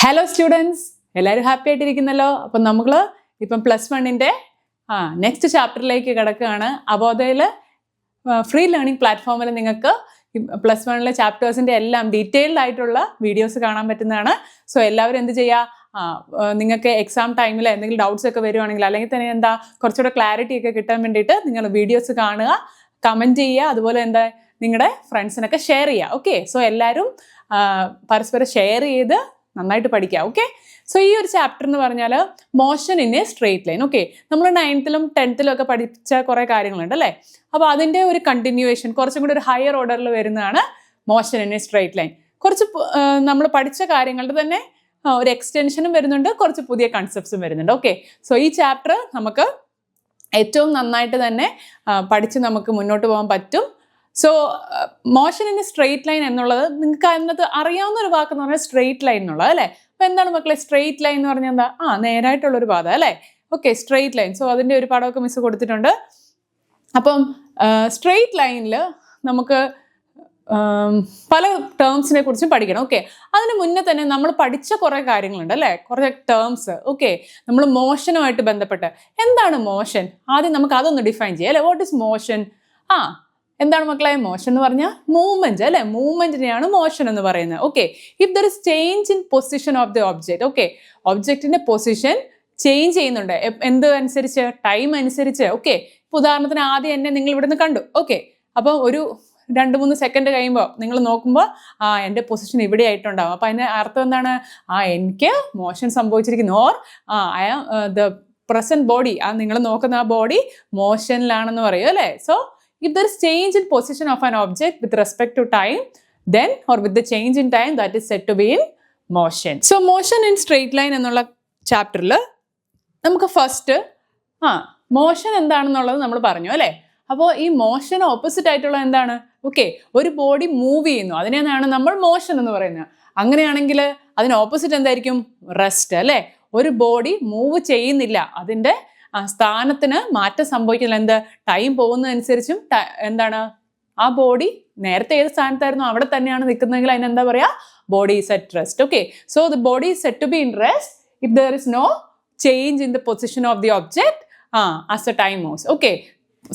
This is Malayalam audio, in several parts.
ഹലോ സ്റ്റുഡൻസ്, എല്ലാവരും ഹാപ്പി ആയിട്ടിരിക്കുന്നല്ലോ. അപ്പം നമ്മൾ ഇപ്പം +1 നെക്സ്റ്റ് ചാപ്റ്ററിലേക്ക് കിടക്കുകയാണ്. അപ്പോൾ അതിൽ ഫ്രീ ലേണിംഗ് പ്ലാറ്റ്ഫോമിൽ നിങ്ങൾക്ക് +1 ചാപ്റ്റേഴ്സിൻ്റെ എല്ലാം ഡീറ്റെയിൽഡ് ആയിട്ടുള്ള വീഡിയോസ് കാണാൻ പറ്റുന്നതാണ്. സോ എല്ലാവരും എന്ത് ചെയ്യുക, നിങ്ങൾക്ക് എക്സാം ടൈമിൽ എന്തെങ്കിലും ഡൗട്ട്സ് ഒക്കെ വരുവാണെങ്കിൽ, അല്ലെങ്കിൽ തന്നെ കുറച്ചുകൂടെ ക്ലാരിറ്റി ഒക്കെ കിട്ടാൻ വേണ്ടിയിട്ട് നിങ്ങൾ വീഡിയോസ് കാണുക, കമൻറ്റ് ചെയ്യുക, അതുപോലെ നിങ്ങളുടെ ഫ്രണ്ട്സിനൊക്കെ ഷെയർ ചെയ്യുക. ഓക്കെ, സോ എല്ലാവരും പരസ്പരം ഷെയർ ചെയ്ത് നന്നായിട്ട് പഠിക്കുക. ഓക്കെ, സോ ഈ ഒരു ചാപ്റ്റർ എന്ന് പറഞ്ഞാൽ motion in A straight line. Okay, നമ്മൾ 9th-ലും 10th-ലും ഒക്കെ പഠിച്ച കുറേ കാര്യങ്ങളുണ്ട് അല്ലേ. അപ്പോൾ അതിൻ്റെ ഒരു കണ്ടിന്യൂവേഷൻ, കുറച്ചും കൂടി ഒരു ഹയർ ഓർഡറിൽ വരുന്നതാണ് motion in A straight line. കുറച്ച് നമ്മൾ പഠിച്ച കാര്യങ്ങളുടെ തന്നെ ഒരു എക്സ്റ്റൻഷനും വരുന്നുണ്ട്, കുറച്ച് പുതിയ കൺസെപ്റ്റ്സും വരുന്നുണ്ട്. ഓക്കെ, സോ ഈ ചാപ്റ്റർ നമുക്ക് ഏറ്റവും നന്നായിട്ട് തന്നെ പഠിച്ച് നമുക്ക് മുന്നോട്ട് പോകാൻ പറ്റും. So motion in A straight line എന്നുള്ളത് നിങ്ങൾക്ക് അതിനകത്ത് അറിയാവുന്ന ഒരു വാക്കെന്ന് പറഞ്ഞാൽ സ്ട്രെയിറ്റ് ലൈൻ എന്നുള്ളത് അല്ലേ. അപ്പോൾ എന്താണ് മക്കളെ സ്ട്രെയിറ്റ് ലൈൻ എന്ന് പറഞ്ഞാൽ എന്താ? നേരായിട്ടുള്ളൊരു പാത അല്ലേ. Okay, straight line. സോ അതിൻ്റെ ഒരു പടമൊക്കെ മിസ് കൊടുത്തിട്ടുണ്ട്. അപ്പം സ്ട്രെയിറ്റ് ലൈനിൽ നമുക്ക് പല ടേംസിനെ കുറിച്ചും പഠിക്കണം. ഓക്കെ, അതിന് മുന്നേ തന്നെ നമ്മൾ പഠിച്ച കുറേ കാര്യങ്ങളുണ്ട് അല്ലേ, കുറേ ടേംസ്. ഓക്കെ, നമ്മൾ മോഷനുമായിട്ട് ബന്ധപ്പെട്ട് എന്താണ് മോഷൻ, ആദ്യം നമുക്ക് അതൊന്ന് ഡിഫൈൻ ചെയ്യാം അല്ലേ. What is motion? എന്താണ് മക്കളെ മോഷൻ എന്ന് പറഞ്ഞാൽ? മൂവ്മെന്റ് അല്ലെ. മൂവ്മെന്റിനെയാണ് മോഷൻ എന്ന് പറയുന്നത്. Okay, if there is change in position of the object. Okay, ഒബ്ജക്റ്റിന്റെ പൊസിഷൻ ചേഞ്ച് ചെയ്യുന്നുണ്ട്. എന്ത് അനുസരിച്ച്? ടൈം അനുസരിച്ച്. ഓക്കെ, ഇപ്പൊ ഉദാഹരണത്തിന് ആദ്യം എന്നെ നിങ്ങൾ ഇവിടുന്ന് കണ്ടു. ഓക്കെ, അപ്പോൾ ഒരു 2-3 സെക്കൻഡ് കഴിയുമ്പോൾ നിങ്ങൾ നോക്കുമ്പോൾ എൻ്റെ പൊസിഷൻ ഇവിടെ ആയിട്ടുണ്ടാവും. അപ്പം അതിൻ്റെ അർത്ഥം എന്താണ്? എനിക്ക് മോഷൻ സംഭവിച്ചിരിക്കുന്നു. Or I am the present body, നിങ്ങൾ നോക്കുന്ന ആ ബോഡി മോഷനിലാണെന്ന് പറയും അല്ലേ. So if there is change in position of an object with respect to time, then or with the change in time, that is said to be in motion. So motion in straight line എന്നുള്ള ചാപ്റ്ററിൽ നമുക്ക് ഫസ്റ്റ് മോഷൻ എന്താണെന്നുള്ളത് നമ്മൾ പറഞ്ഞു അല്ലേ. അപ്പോൾ ഈ മോഷൻ ഓപ്പോസിറ്റ് ആയിട്ടുള്ള എന്താണ്? ഓക്കെ, ഒരു ബോഡി മൂവ് ചെയ്യുന്നു, അതിനെയാണ് നമ്മൾ മോഷൻ എന്ന് പറയുന്നത്. അങ്ങനെയാണെങ്കിൽ അതിന് ഓപ്പോസിറ്റ് എന്തായിരിക്കും? റെസ്റ്റ് അല്ലേ. ഒരു ബോഡി മൂവ് ചെയ്യുന്നില്ല, അതിൻ്റെ സ്ഥാനത്തിന് മാറ്റം സംഭവിക്കില്ല. എന്ത്? ടൈം പോകുന്നതനുസരിച്ചും എന്താണ് ആ ബോഡി നേരത്തെ ഏത് സ്ഥാനത്തായിരുന്നു അവിടെ തന്നെയാണ് നിൽക്കുന്നതെങ്കിൽ അതിനെന്താ പറയുക? Body is at rest. Okay, so the body is set to be in rest if there is no change in the position of the object as a time moves. Okay,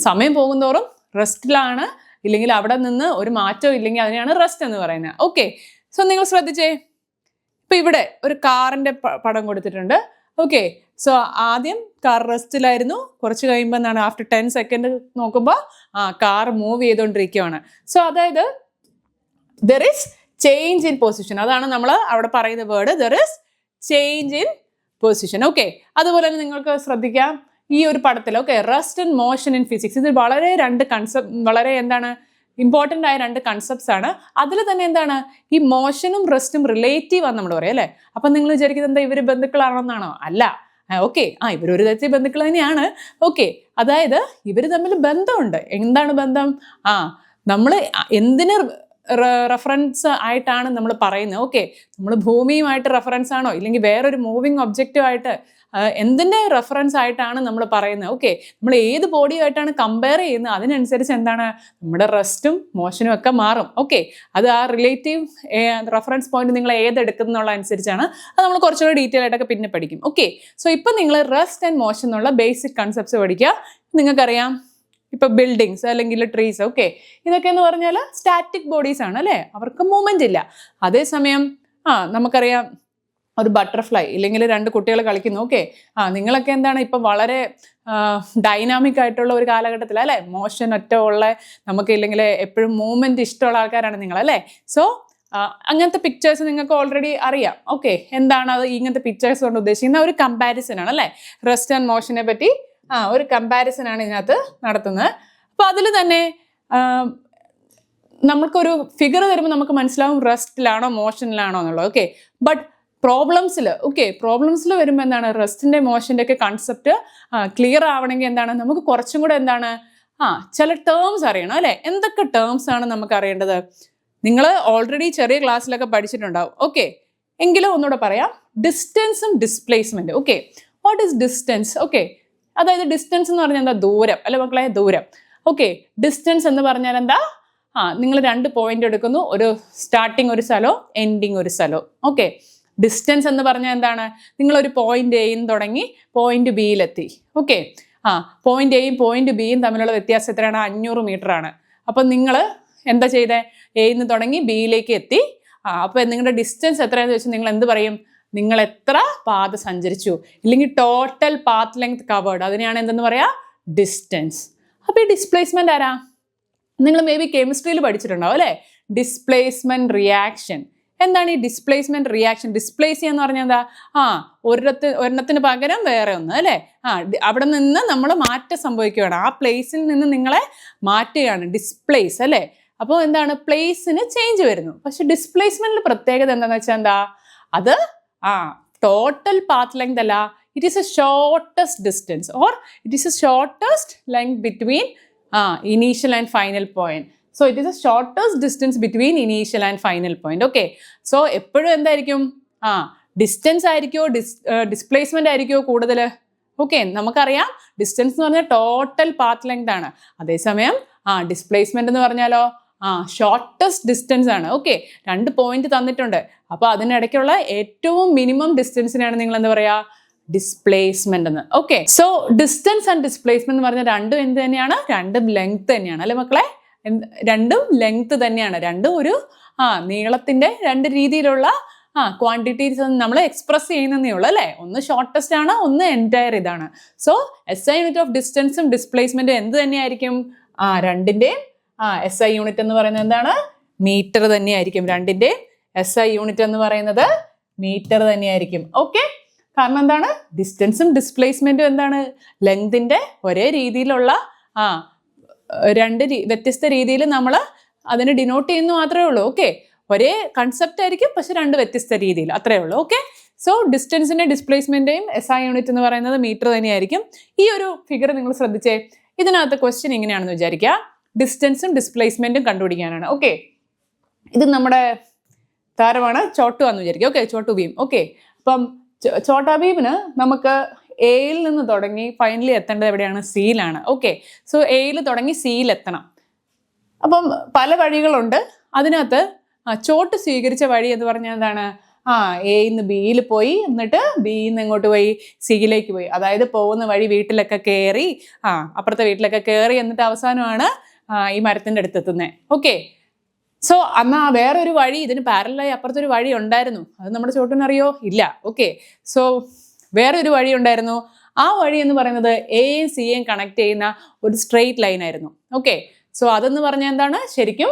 സമയം പോകുന്തോറും റെസ്റ്റിലാണ്, ഇല്ലെങ്കിൽ അവിടെ നിന്ന് ഒരു മാറ്റവും ഇല്ലെങ്കിൽ അതിനെയാണ് റെസ്റ്റ് എന്ന് പറയുന്നത്. ഓക്കെ, സോ നിങ്ങൾ ശ്രദ്ധിച്ചേ, ഇപ്പൊ ഇവിടെ ഒരു കാറിന്റെ പടം കൊടുത്തിട്ടുണ്ട്. ഓക്കെ, സോ ആദ്യം കാർ റെസ്റ്റിലായിരുന്നു, കുറച്ച് കഴിയുമ്പോൾ എന്താണ്, ആഫ്റ്റർ 10 സെക്കൻഡ് നോക്കുമ്പോൾ കാർ മൂവ് ചെയ്തുകൊണ്ടിരിക്കുകയാണ്. സോ അതായത് there is change in position, അതാണ് നമ്മൾ അവിടെ പറയുന്ന word, there is change in position. Okay, അതുപോലെ തന്നെ നിങ്ങൾക്ക് ശ്രദ്ധിക്കാം ഈ ഒരു പടത്തിൽ. Okay, rest and motion in physics, ഇത് വളരെ വളരെ ഇമ്പോർട്ടൻ്റ് ആയ 2 കൺസെപ്റ്റ്സ് ആണ്. അതിൽ തന്നെ എന്താണ്, ഈ മോഷനും റെസ്റ്റും റിലേറ്റീവ് ആണെന്ന് നമ്മൾ പറയും അല്ലേ. അപ്പം നിങ്ങൾ വിചാരിക്കുന്നത് എന്താ, ഇവർ ബന്ധുക്കളാണെന്നാണോ? അല്ല. ഓക്കെ, ഇവരൊരു തരത്തിൽ ബന്ധുക്കൾ തന്നെയാണ്. ഓക്കെ, അതായത് ഇവർ തമ്മിൽ ബന്ധമുണ്ട്. എന്താണ് ബന്ധം? നമ്മൾ എന്തിന് റെഫറൻസ് ആയിട്ടാണ് നമ്മൾ പറയുന്നത്? ഓക്കെ, നമ്മൾ ഭൂമിയുമായിട്ട് റെഫറൻസ് ആണോ, ഇല്ലെങ്കിൽ വേറൊരു മൂവിങ് ഒബ്ജക്റ്റുമായിട്ട് എന്തിൻ്റെ റെഫറൻസ് ആയിട്ടാണ് നമ്മൾ പറയുന്നത്? ഓക്കെ, നമ്മൾ ഏത് ബോഡിയുമായിട്ടാണ് കമ്പയർ ചെയ്യുന്നത് അതിനനുസരിച്ച് എന്താണ് നമ്മുടെ റെസ്റ്റും മോഷനും ഒക്കെ മാറും. ഓക്കെ, അത് ആ റിലേറ്റീവ് റെഫറൻസ് പോയിന്റ് നിങ്ങൾ ഏതെടുക്കുന്നുള്ള അനുസരിച്ചാണ്. അത് നമ്മൾ കുറച്ചുകൂടി ഡീറ്റെയിൽ ആയിട്ടൊക്കെ പിന്നെ പഠിക്കും. ഓക്കെ, സോ ഇപ്പം നിങ്ങൾ റെസ്റ്റ് ആൻഡ് മോഷൻ എന്നുള്ള ബേസിക് കൺസെപ്റ്റ്സ് പഠിക്കുക. നിങ്ങൾക്കറിയാം ഇപ്പൊ ബിൽഡിങ്സ് അല്ലെങ്കിൽ ട്രീസ്, ഓക്കെ, ഇതൊക്കെ എന്ന് പറഞ്ഞാൽ സ്റ്റാറ്റിക് ബോഡീസ് ആണ് അല്ലേ, അവർക്ക് മൂവ്മെന്റ് ഇല്ല. അതേസമയം നമുക്കറിയാം ഒരു ബട്ടർഫ്ലൈ ഇല്ലെങ്കിൽ 2 കുട്ടികൾ കളിക്കുന്നു. ഓക്കെ, നിങ്ങളൊക്കെ എന്താണ് ഇപ്പം വളരെ ഡൈനാമിക് ആയിട്ടുള്ള ഒരു കാലഘട്ടത്തിൽ അല്ലേ, മോഷൻ ഒറ്റ ഉള്ള, നമുക്ക് ഇല്ലെങ്കിൽ എപ്പോഴും മൂവ്മെന്റ് ഇഷ്ടമുള്ള ആൾക്കാരാണ് നിങ്ങൾ അല്ലേ. സോ അങ്ങനത്തെ പിക്ചേഴ്സ് നിങ്ങൾക്ക് ഓൾറെഡി അറിയാം. ഓക്കെ, എന്താണ് അത് ഇങ്ങനത്തെ പിക്ചേഴ്സ് കൊണ്ട് ഉദ്ദേശിക്കുന്ന ഒരു കമ്പാരിസൺ ആണ് അല്ലേ. റെസ്റ്റ് ആൻഡ് മോഷനെ പറ്റി ഒരു കമ്പാരിസൺ ആണ് ഇതിനകത്ത് നടത്തുന്നത്. അപ്പോൾ അതിൽ തന്നെ നമുക്കൊരു ഫിഗർ തരുമ്പോൾ നമുക്ക് മനസ്സിലാവും റെസ്റ്റിലാണോ മോഷനിലാണോ എന്നുള്ളത്. ഓക്കെ, ബട്ട് പ്രോബ്ലംസിൽ വരുമ്പോൾ എന്താണ്, റെസ്റ്റിൻ്റെ മോഷൻ്റെ ഒക്കെ കൺസെപ്റ്റ് ക്ലിയർ ആവണമെങ്കിൽ എന്താണ്, നമുക്ക് കുറച്ചും കൂടെ എന്താണ് ചില ടേംസ് അറിയണം അല്ലേ. എന്തൊക്കെ ടേംസ് ആണ് നമുക്ക് അറിയേണ്ടത്? നിങ്ങൾ ഓൾറെഡി ചെറിയ ക്ലാസ്സിലൊക്കെ പഠിച്ചിട്ടുണ്ടാവും. ഓക്കെ, എങ്കിലും ഒന്നുകൂടെ പറയാം. ഡിസ്റ്റൻസും displacement. Okay, what is distance? Okay, അതായത് ഡിസ്റ്റൻസ് എന്ന് പറഞ്ഞാൽ എന്താ? ദൂരം അല്ലെ മക്കളെ, ദൂരം. ഓക്കെ, ഡിസ്റ്റൻസ് എന്ന് പറഞ്ഞാൽ എന്താ? നിങ്ങൾ 2 പോയിന്റ് എടുക്കുന്നു, ഒരു സ്റ്റാർട്ടിങ് ഒരു സ്ഥലവും എൻഡിങ് ഒരു സ്ഥലവും. ഓക്കെ, ഡിസ്റ്റൻസ് എന്ന് പറഞ്ഞാൽ എന്താണ്? നിങ്ങളൊരു പോയിന്റ് എയിൽ തുടങ്ങി പോയിന്റ് ബിയിലെത്തി. ഓക്കെ, പോയിന്റ് എയും പോയിന്റ് ബിയും തമ്മിലുള്ള വ്യത്യാസം എത്രയാണ്? 500 മീറ്റർ ആണ്. അപ്പം നിങ്ങൾ എന്താ ചെയ്തേ? എയിൽ നിന്ന് തുടങ്ങി ബിയിലേക്ക് എത്തി. അപ്പം നിങ്ങളുടെ ഡിസ്റ്റൻസ് എത്രയാണെന്ന് വെച്ചാൽ നിങ്ങൾ എന്ത് പറയും? നിങ്ങൾ എത്ര പാത സഞ്ചരിച്ചു, ഇല്ലെങ്കിൽ ടോട്ടൽ പാത്ത് ലെങ്ത് കവേർഡ്, അതിനെയാണ് എന്തെന്ന് പറയാ? ഡിസ്റ്റൻസ്. അപ്പോൾ ഈ ഡിസ്പ്ലേസ്മെന്റ് ആരാ? നിങ്ങൾ മേ ബി കെമിസ്ട്രിയിൽ പഠിച്ചിട്ടുണ്ടാവും അല്ലേ? Displacement reaction. എന്താണ് ഈ ഡിസ്പ്ലേസ്മെന്റ് റിയാക്ഷൻ? ഡിസ്പ്ലേസ് ചെയ്യാന്ന് പറഞ്ഞാൽ എന്താ? ഒരെണ്ണത്തിന് പകരം വേറെ ഒന്ന് അല്ലേ? അവിടെ നിന്ന് നമ്മൾ മാറ്റം സംഭവിക്കുകയാണ്. ആ പ്ലേസിൽ നിന്ന് നിങ്ങളെ മാറ്റുകയാണ്, ഡിസ്പ്ലേസ് അല്ലേ? അപ്പോൾ എന്താണ്? പ്ലേസിന് ചേഞ്ച് വരുന്നു. പക്ഷെ ഡിസ്പ്ലേസ്മെന്റിൽ പ്രത്യേകത എന്താണെന്ന് വെച്ചാൽ എന്താ? അത് ടോട്ടൽ പാത്ത് ലെങ്ത് അല്ല, it is A shortest distance or it is A shortest length between initial and final point. So it is A shortest distance between initial and final point. Okay, so എപ്പോഴും എന്തായിരിക്കും? ഡിസ്റ്റൻസ് ആയിരിക്കുമോ ഡിസ്പ്ലേസ്മെന്റ് ആയിരിക്കുമോ കൂടുതൽ? ഓക്കെ, നമുക്കറിയാം ഡിസ്റ്റൻസ് എന്ന് പറഞ്ഞാൽ ടോട്ടൽ പാത്ത് ലെങ്ത് ആണ്. അതേസമയം ഡിസ്പ്ലേസ്മെന്റ് എന്ന് പറഞ്ഞാലോ ഷോർട്ടസ്റ്റ് ഡിസ്റ്റൻസ് ആണ്. ഓക്കെ, 2 പോയിന്റ് തന്നിട്ടുണ്ട്. അപ്പോൾ അതിനിടയ്ക്കുള്ള ഏറ്റവും മിനിമം ഡിസ്റ്റൻസിനാണ് നിങ്ങൾ എന്താ പറയാ? ഡിസ്പ്ലേസ്മെന്റ് എന്ന്. Okay, so distance and displacement എന്ന് പറഞ്ഞാൽ രണ്ടും എന്ത് തന്നെയാണ്? രണ്ടും ലെങ്ത് തന്നെയാണ് അല്ലെ മക്കളെ? രണ്ടും ലെങ്ത് തന്നെയാണ്. രണ്ടും ഒരു നീളത്തിന്റെ 2 രീതിയിലുള്ള ക്വാണ്ടിറ്റീസ് നമ്മൾ എക്സ്പ്രസ് ചെയ്യുന്നതേ ഉള്ളൂ അല്ലേ? ഒന്ന് ഷോർട്ടസ്റ്റ് ആണ്, ഒന്ന് എൻറ്റയർ ഇതാണ്. സോ SI യൂണിറ്റ് ഓഫ് ഡിസ്റ്റൻസും ഡിസ്പ്ലേസ്മെന്റും എന്ത് തന്നെയായിരിക്കും? രണ്ടിന്റെയും SI യൂണിറ്റ് എന്ന് പറയുന്നത് എന്താണ്? മീറ്റർ തന്നെയായിരിക്കും. രണ്ടിന്റെയും SI യൂണിറ്റ് എന്ന് പറയുന്നത് മീറ്റർ തന്നെയായിരിക്കും. ഓക്കെ, കാരണം എന്താണ്? ഡിസ്റ്റൻസും ഡിസ്പ്ലേസ്മെന്റും എന്താണ്? ലെങ്തിന്റെ ഒരേ രീതിയിലുള്ള 2 വ്യത്യസ്ത രീതിയിൽ നമ്മൾ അതിനെ ഡിനോട്ട് ചെയ്യുന്നു മാത്രമേ ഉള്ളൂ. ഓക്കെ, ഒരേ കൺസെപ്റ്റ് ആയിരിക്കും, പക്ഷെ 2 വ്യത്യസ്ത രീതിയിൽ, അത്രേ ഉള്ളൂ. ഓക്കെ, സോ ഡിസ്റ്റൻസിന്റെ ഡിസ്പ്ലേസ്മെന്റിന്റെയും SI യൂണിറ്റ് എന്ന് പറയുന്നത് മീറ്റർ തന്നെയായിരിക്കും. ഈ ഒരു ഫിഗർ നിങ്ങൾ ശ്രദ്ധിച്ചേ. ഇതിനകത്ത് ക്വസ്റ്റ്യൻ ഇങ്ങനെയാണെന്ന് വിചാരിക്കുക, ഡിസ്റ്റൻസും ഡിസ്പ്ലേസ്മെന്റും കണ്ടുപിടിക്കാനാണ്. ഓക്കെ, ഇത് നമ്മുടെ താരമാണ് ചോട്ടു ആണെന്ന് വിചാരിക്കുക. ഓക്കെ, ചോട്ടു ഭീം. ഓക്കെ, അപ്പം ചോട്ടാ ഭീമിന് നമുക്ക് എയിൽ നിന്ന് തുടങ്ങി ഫൈനലി എത്തേണ്ടത് എവിടെയാണ്? സിയിലാണ്. ഓക്കെ, സോ എയിൽ തുടങ്ങി സിയിൽ എത്തണം. അപ്പം പല വഴികളുണ്ട്. അതിനകത്ത് ചോട്ട് സ്വീകരിച്ച വഴി എന്ന് പറഞ്ഞാൽ എന്താണ്? എയിൽ നിന്ന് ബിയിൽ പോയി, എന്നിട്ട് ബിയിൽ നിന്ന് എങ്ങോട്ട് പോയി? സിയിലേക്ക് പോയി. അതായത് പോകുന്ന വഴി വീട്ടിലൊക്കെ കയറി, അപ്പുറത്തെ വീട്ടിലൊക്കെ കയറി, എന്നിട്ട് അവസാനമാണ് ഈ മരത്തിൻ്റെ അടുത്തെത്തുന്നത്. ഓക്കെ, സോ അന്ന് വേറൊരു വഴി ഇതിന് പാരലായി അപ്പുറത്തൊരു വഴി ഉണ്ടായിരുന്നു. അത് നമ്മുടെ ചോട്ടിനറിയോ? ഇല്ല. ഓക്കെ, സോ വേറെ ഒരു വഴി ഉണ്ടായിരുന്നു. ആ വഴി എന്ന് പറയുന്നത് എയും സിയെയും കണക്ട് ചെയ്യുന്ന ഒരു സ്ട്രെയിറ്റ് ലൈൻ ആയിരുന്നു. ഓക്കെ, സോ അതെന്ന് പറഞ്ഞാൽ എന്താണ്? ശരിക്കും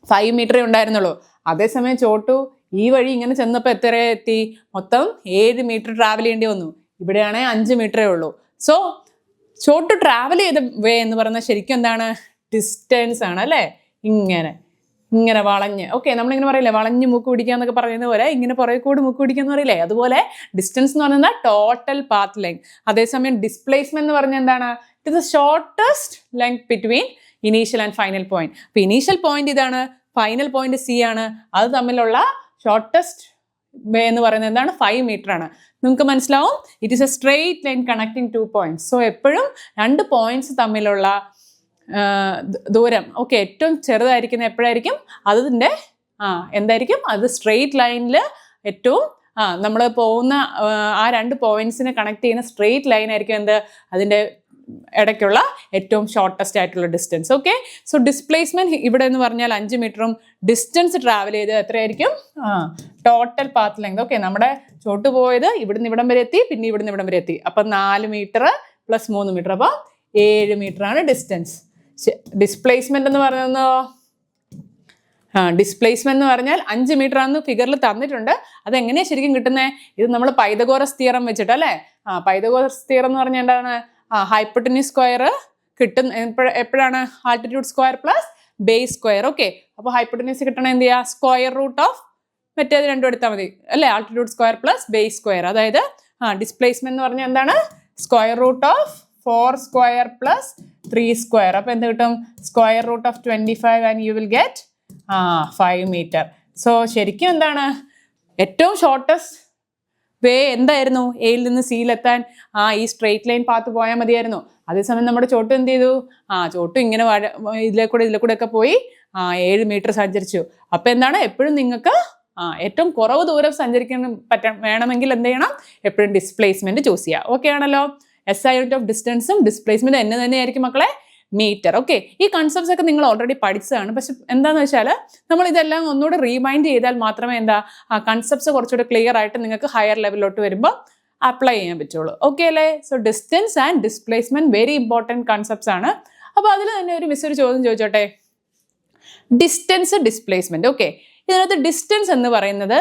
5 മീറ്ററേ ഉണ്ടായിരുന്നുള്ളൂ. അതേസമയം ചോട്ടു ഈ വഴി ഇങ്ങനെ ചെന്നപ്പോൾ എത്ര എത്തി? മൊത്തം 7 മീറ്റർ ട്രാവൽ ചെയ്യേണ്ടി വന്നു. ഇവിടെയാണെങ്കിൽ 5 മീറ്ററേ ഉള്ളൂ. സോ ചോട്ടു ട്രാവൽ ചെയ്ത വേ എന്ന് പറയുന്നത് ശരിക്കും എന്താണ്? ഡിസ്റ്റൻസ് ആണ് അല്ലേ? ഇങ്ങനെ വളഞ്ഞ്. ഓക്കെ, നമ്മളിങ്ങനെ പറയില്ലേ, വളഞ്ഞ് മൂക്ക് പിടിക്കുക എന്നൊക്കെ പറയുന്ന പോലെ ഇങ്ങനെ പുറകെ കൂടി മൂക്ക് പിടിക്കുക എന്ന് പറയില്ലേ, അതുപോലെ ഡിസ്റ്റൻസ് എന്ന് പറയുന്നത് ടോട്ടൽ പാത്ത് ലെങ്ത്. അതേസമയം ഡിസ്പ്ലേസ്മെന്റ് എന്ന് പറഞ്ഞാൽ എന്താണ്? It is the shortest length between initial and final point. അപ്പോൾ ഇനീഷ്യൽ പോയിന്റ് ഇതാണ്, ഫൈനൽ പോയിന്റ് സി ആണ്. അത് തമ്മിലുള്ള ഷോർട്ടസ്റ്റ് വേ എന്ന് പറയുന്നത് എന്താണ്? 5 മീറ്റർ ആണ്. നിങ്ങൾക്ക് മനസ്സിലാവും, it is A straight line connecting 2 points. So എപ്പോഴും 2 പോയിന്റ്സ് തമ്മിലുള്ള ദൂരം ഏറ്റവും ചെറുതായിരിക്കുന്ന എപ്പോഴായിരിക്കും? അതിൻ്റെ എന്തായിരിക്കും? അത് സ്ട്രെയിറ്റ് ലൈനിൽ ഏറ്റവും നമ്മൾ പോകുന്ന ആ 2 പോയിന്റ്സിനെ കണക്ട് ചെയ്യുന്ന സ്ട്രെയിറ്റ് ലൈൻ ആയിരിക്കും എന്ത്? അതിൻ്റെ ഇടയ്ക്കുള്ള ഏറ്റവും ഷോർട്ടസ്റ്റ് ആയിട്ടുള്ള ഡിസ്റ്റൻസ്. ഓക്കെ, സോ ഡിസ്പ്ലേസ്മെന്റ് ഇവിടെ എന്ന് പറഞ്ഞാൽ 5 മീറ്ററും ഡിസ്റ്റൻസ് ട്രാവൽ ചെയ്ത് എത്രയായിരിക്കും? Total path length. ഓക്കെ, നമ്മുടെ ചോട്ട് പോയത് ഇവിടുന്ന് ഇവിടം വരെ എത്തി, പിന്നെ ഇവിടുന്ന് ഇവിടം വരെ എത്തി. അപ്പം 4 മീറ്റർ പ്ലസ് 3 മീറ്റർ, അപ്പോൾ 7 മീറ്റർ ആണ് ഡിസ്റ്റൻസ്. ഡിസ്പ്ലേസ്മെന്റ് എന്ന് പറയുന്നതോ ഡിസ്പ്ലേസ്മെന്റ് എന്ന് പറഞ്ഞാൽ 5 മീറ്റർ ആണെന്ന് ഫിഗറിൽ തന്നിട്ടുണ്ട്. അതെങ്ങനെയാണ് ശരിക്കും കിട്ടുന്നത്? ഇത് നമ്മൾ പൈതഗോറസ് തിയറം വെച്ചിട്ട് അല്ലേ? പൈതഗോറസ് തിയറം എന്ന് പറഞ്ഞാൽ എന്താണ്? ഹൈപ്പോട്ടന്യൂസ് സ്ക്വയർ കിട്ടും എപ്പോഴാണ്? Altitude square plus base square. Okay, അപ്പോൾ ഹൈപ്പോട്ടന്യൂസ് കിട്ടണം എന്ത് ചെയ്യുക? സ്ക്വയർ റൂട്ട് ഓഫ് മറ്റേത് രണ്ടും എടുത്താൽ മതി അല്ലേ? Altitude square plus base square. അതായത് ഡിസ്പ്ലേസ്മെന്റ് എന്ന് പറഞ്ഞാൽ എന്താണ്? Square root of 4 square plus 3 square. അപ്പോൾ എന്ത് കിട്ടും? Square root of 25 and you will get 5 metre. So ശരിക്കും എന്താണ്? ഏറ്റവും ഷോർട്ടസ്റ്റ് വേ എന്തായിരുന്നു? എയിൽ നിന്ന് സിയിലെത്താൻ ഈ സ്ട്രെയിറ്റ് ലൈൻ പാത്ത് പോയാൽ മതിയായിരുന്നു. അതേസമയം നമ്മുടെ ചോട്ടു എന്ത് ചെയ്തു? ചോട്ടു ഇങ്ങനെ ഇതിലെ കൂടെ ഒക്കെ പോയി 7 മീറ്റർ സഞ്ചരിച്ചു. അപ്പം എന്താണ്? എപ്പോഴും നിങ്ങൾക്ക് ഏറ്റവും കുറവ് ദൂരം സഞ്ചരിക്കാൻ വേണമെങ്കിൽ എന്ത് ചെയ്യണം, എപ്പോഴും ഡിസ്പ്ലേസ്മെന്റ് ചൂസ് ചെയ്യുക. ഓക്കെ ആണല്ലോ. SI യൂണിറ്റ് ഓഫ് ഡിസ്റ്റൻസും ഡിസ്പ്ലേസ്മെന്റ് എന്ന് തന്നെയായിരിക്കും മക്കളെ, മീറ്റർ. ഓക്കെ, ഈ കൺസെപ്റ്റ്സ് ഒക്കെ നിങ്ങൾ ഓൾറെഡി പഠിച്ചതാണ്. പക്ഷെ എന്താണെന്ന് വെച്ചാൽ നമ്മൾ ഇതെല്ലാം ഒന്നുകൂടെ റീമൈൻഡ് ചെയ്താൽ മാത്രമേ ആ കൺസെപ്റ്റ്സ് കുറച്ചുകൂടെ ക്ലിയർ ആയിട്ട് നിങ്ങൾക്ക് ഹയർ ലെവലിലോട്ട് വരുമ്പോൾ അപ്ലൈ ചെയ്യാൻ പറ്റുള്ളൂ. ഓക്കെ അല്ലേ? So distance and displacement very important concepts ആണ്. അപ്പോൾ അതിൽ തന്നെ ഒരു ചോദ്യം ചോദിച്ചോട്ടെ, ഡിസ്റ്റൻസ് ഡിസ്പ്ലേസ്മെന്റ്. ഓക്കെ, ഇതിനകത്ത് ഡിസ്റ്റൻസ് എന്ന് പറയുന്നത്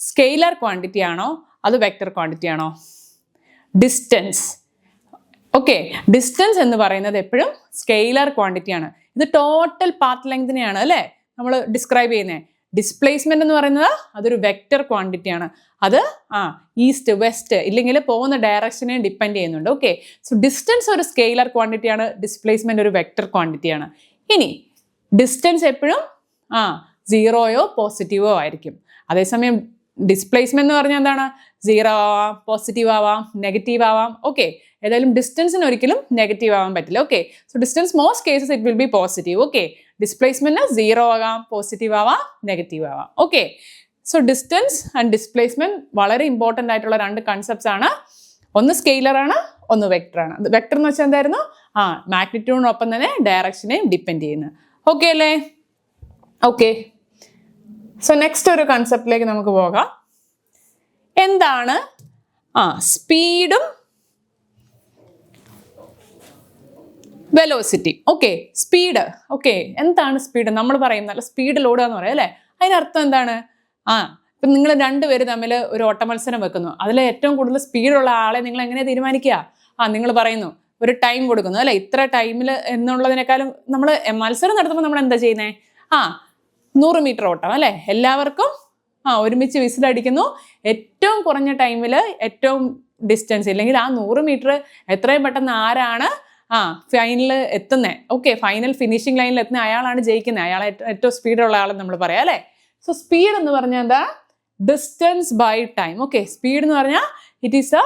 സ്കെയിലർ ക്വാണ്ടിറ്റി ആണോ അത് വെക്റ്റർ ക്വാണ്ടിറ്റി ആണോ? ഡിസ്റ്റൻസ്. ഓക്കെ, ഡിസ്റ്റൻസ് എന്ന് പറയുന്നത് എപ്പോഴും സ്കെയിലർ ക്വാണ്ടിറ്റി ആണ്. ഇത് ടോട്ടൽ പാത്ത് ലെങ്തിനെയാണ് അല്ലേ നമ്മൾ ഡിസ്ക്രൈബ് ചെയ്യുന്നത്. ഡിസ്പ്ലേസ്മെന്റ് എന്ന് പറയുന്നത് അതൊരു വെക്റ്റർ ക്വാണ്ടിറ്റി ആണ്. അത് ഈസ്റ്റ് വെസ്റ്റ് ഇല്ലെങ്കിൽ പോകുന്ന ഡയറക്ഷനെ ഡിപ്പെൻഡ് ചെയ്യുന്നുണ്ട്. ഓക്കെ, സോ ഡിസ്റ്റൻസ് ഒരു സ്കെയിലർ ക്വാണ്ടിറ്റി ആണ്, ഡിസ്പ്ലേസ്മെന്റ് ഒരു വെക്റ്റർ ക്വാണ്ടിറ്റി ആണ്. ഇനി ഡിസ്റ്റൻസ് എപ്പോഴും 0യോ പോസിറ്റീവോ ആയിരിക്കും. അതേസമയം ഡിസ്പ്ലേസ്മെന്റ് എന്ന് പറഞ്ഞാൽ എന്താണ്, 0 ആവാം, പോസിറ്റീവ് ആവാം, നെഗറ്റീവ് ആവാം. ഓക്കെ, ഏതായാലും ഡിസ്റ്റൻസിന് ഒരിക്കലും നെഗറ്റീവ് ആവാൻ പറ്റില്ല. Okay, so distance most cases it will be positive. Okay, displacement 0 ആകാം, പോസിറ്റീവ് ആവാം, നെഗറ്റീവ് ആവാം. Okay, so distance and displacement വളരെ ഇമ്പോർട്ടൻ്റ് ആയിട്ടുള്ള രണ്ട് കൺസെപ്റ്റ്സ് ആണ്. ഒന്ന് സ്കെയിലർ ആണ്, ഒന്ന് വെക്ടർ ആണ്. വെക്ടർ എന്ന് വെച്ചാൽ എന്തായിരുന്നു, മാഗ്നിറ്റ്യൂഡിനൊപ്പം തന്നെ ഡയറക്ഷനെയും ഡിപ്പെൻഡ് ചെയ്യുന്നത്. ഓക്കെ അല്ലേ? ഓക്കെ, സോ നെക്സ്റ്റ് ഒരു കൺസെപ്റ്റിലേക്ക് നമുക്ക് പോകാം. എന്താണ് സ്പീഡും വെലോസിറ്റി? Okay, speed. ഓക്കെ, എന്താണ് സ്പീഡ്? നമ്മൾ പറയും നല്ല സ്പീഡിൽ ഓടുക എന്ന് പറയാം അല്ലേ. അതിനർത്ഥം എന്താണ്? ഇപ്പം നിങ്ങൾ രണ്ടുപേര് തമ്മിൽ ഒരു ഓട്ട മത്സരം വെക്കുന്നു. അതിൽ ഏറ്റവും കൂടുതൽ സ്പീഡുള്ള ആളെ നിങ്ങൾ എങ്ങനെയാണ് തീരുമാനിക്കുക? നിങ്ങൾ പറയുന്നു, ഒരു ടൈം കൊടുക്കുന്നു അല്ലെ, ഇത്ര ടൈമിൽ എന്നുള്ളതിനേക്കാളും നമ്മൾ മത്സരം നടത്തുമ്പോൾ നമ്മൾ എന്താ ചെയ്യുന്നത്? 100 മീറ്റർ ഓട്ടം അല്ലേ. എല്ലാവർക്കും ഒരുമിച്ച് വിസിലടിക്കുന്നു. ഏറ്റവും കുറഞ്ഞ ടൈമിൽ ഏറ്റവും ഡിസ്റ്റൻസ് ഇല്ലെങ്കിൽ 100 മീറ്റർ എത്രയും പെട്ടെന്ന് ആരാണ് ഫൈനലിൽ എത്തുന്നത്, ഓക്കെ, ഫൈനൽ ഫിനിഷിംഗ് ലൈനിൽ എത്തുന്ന അയാളാണ് ജയിക്കുന്നത്. അയാളെ ഏറ്റവും സ്പീഡുള്ള ആളെന്ന് നമ്മൾ പറയാം അല്ലേ. സോ സ്പീഡ് എന്ന് പറഞ്ഞാൽ എന്താ? Distance by time. Okay, speed എന്ന് പറഞ്ഞാൽ it is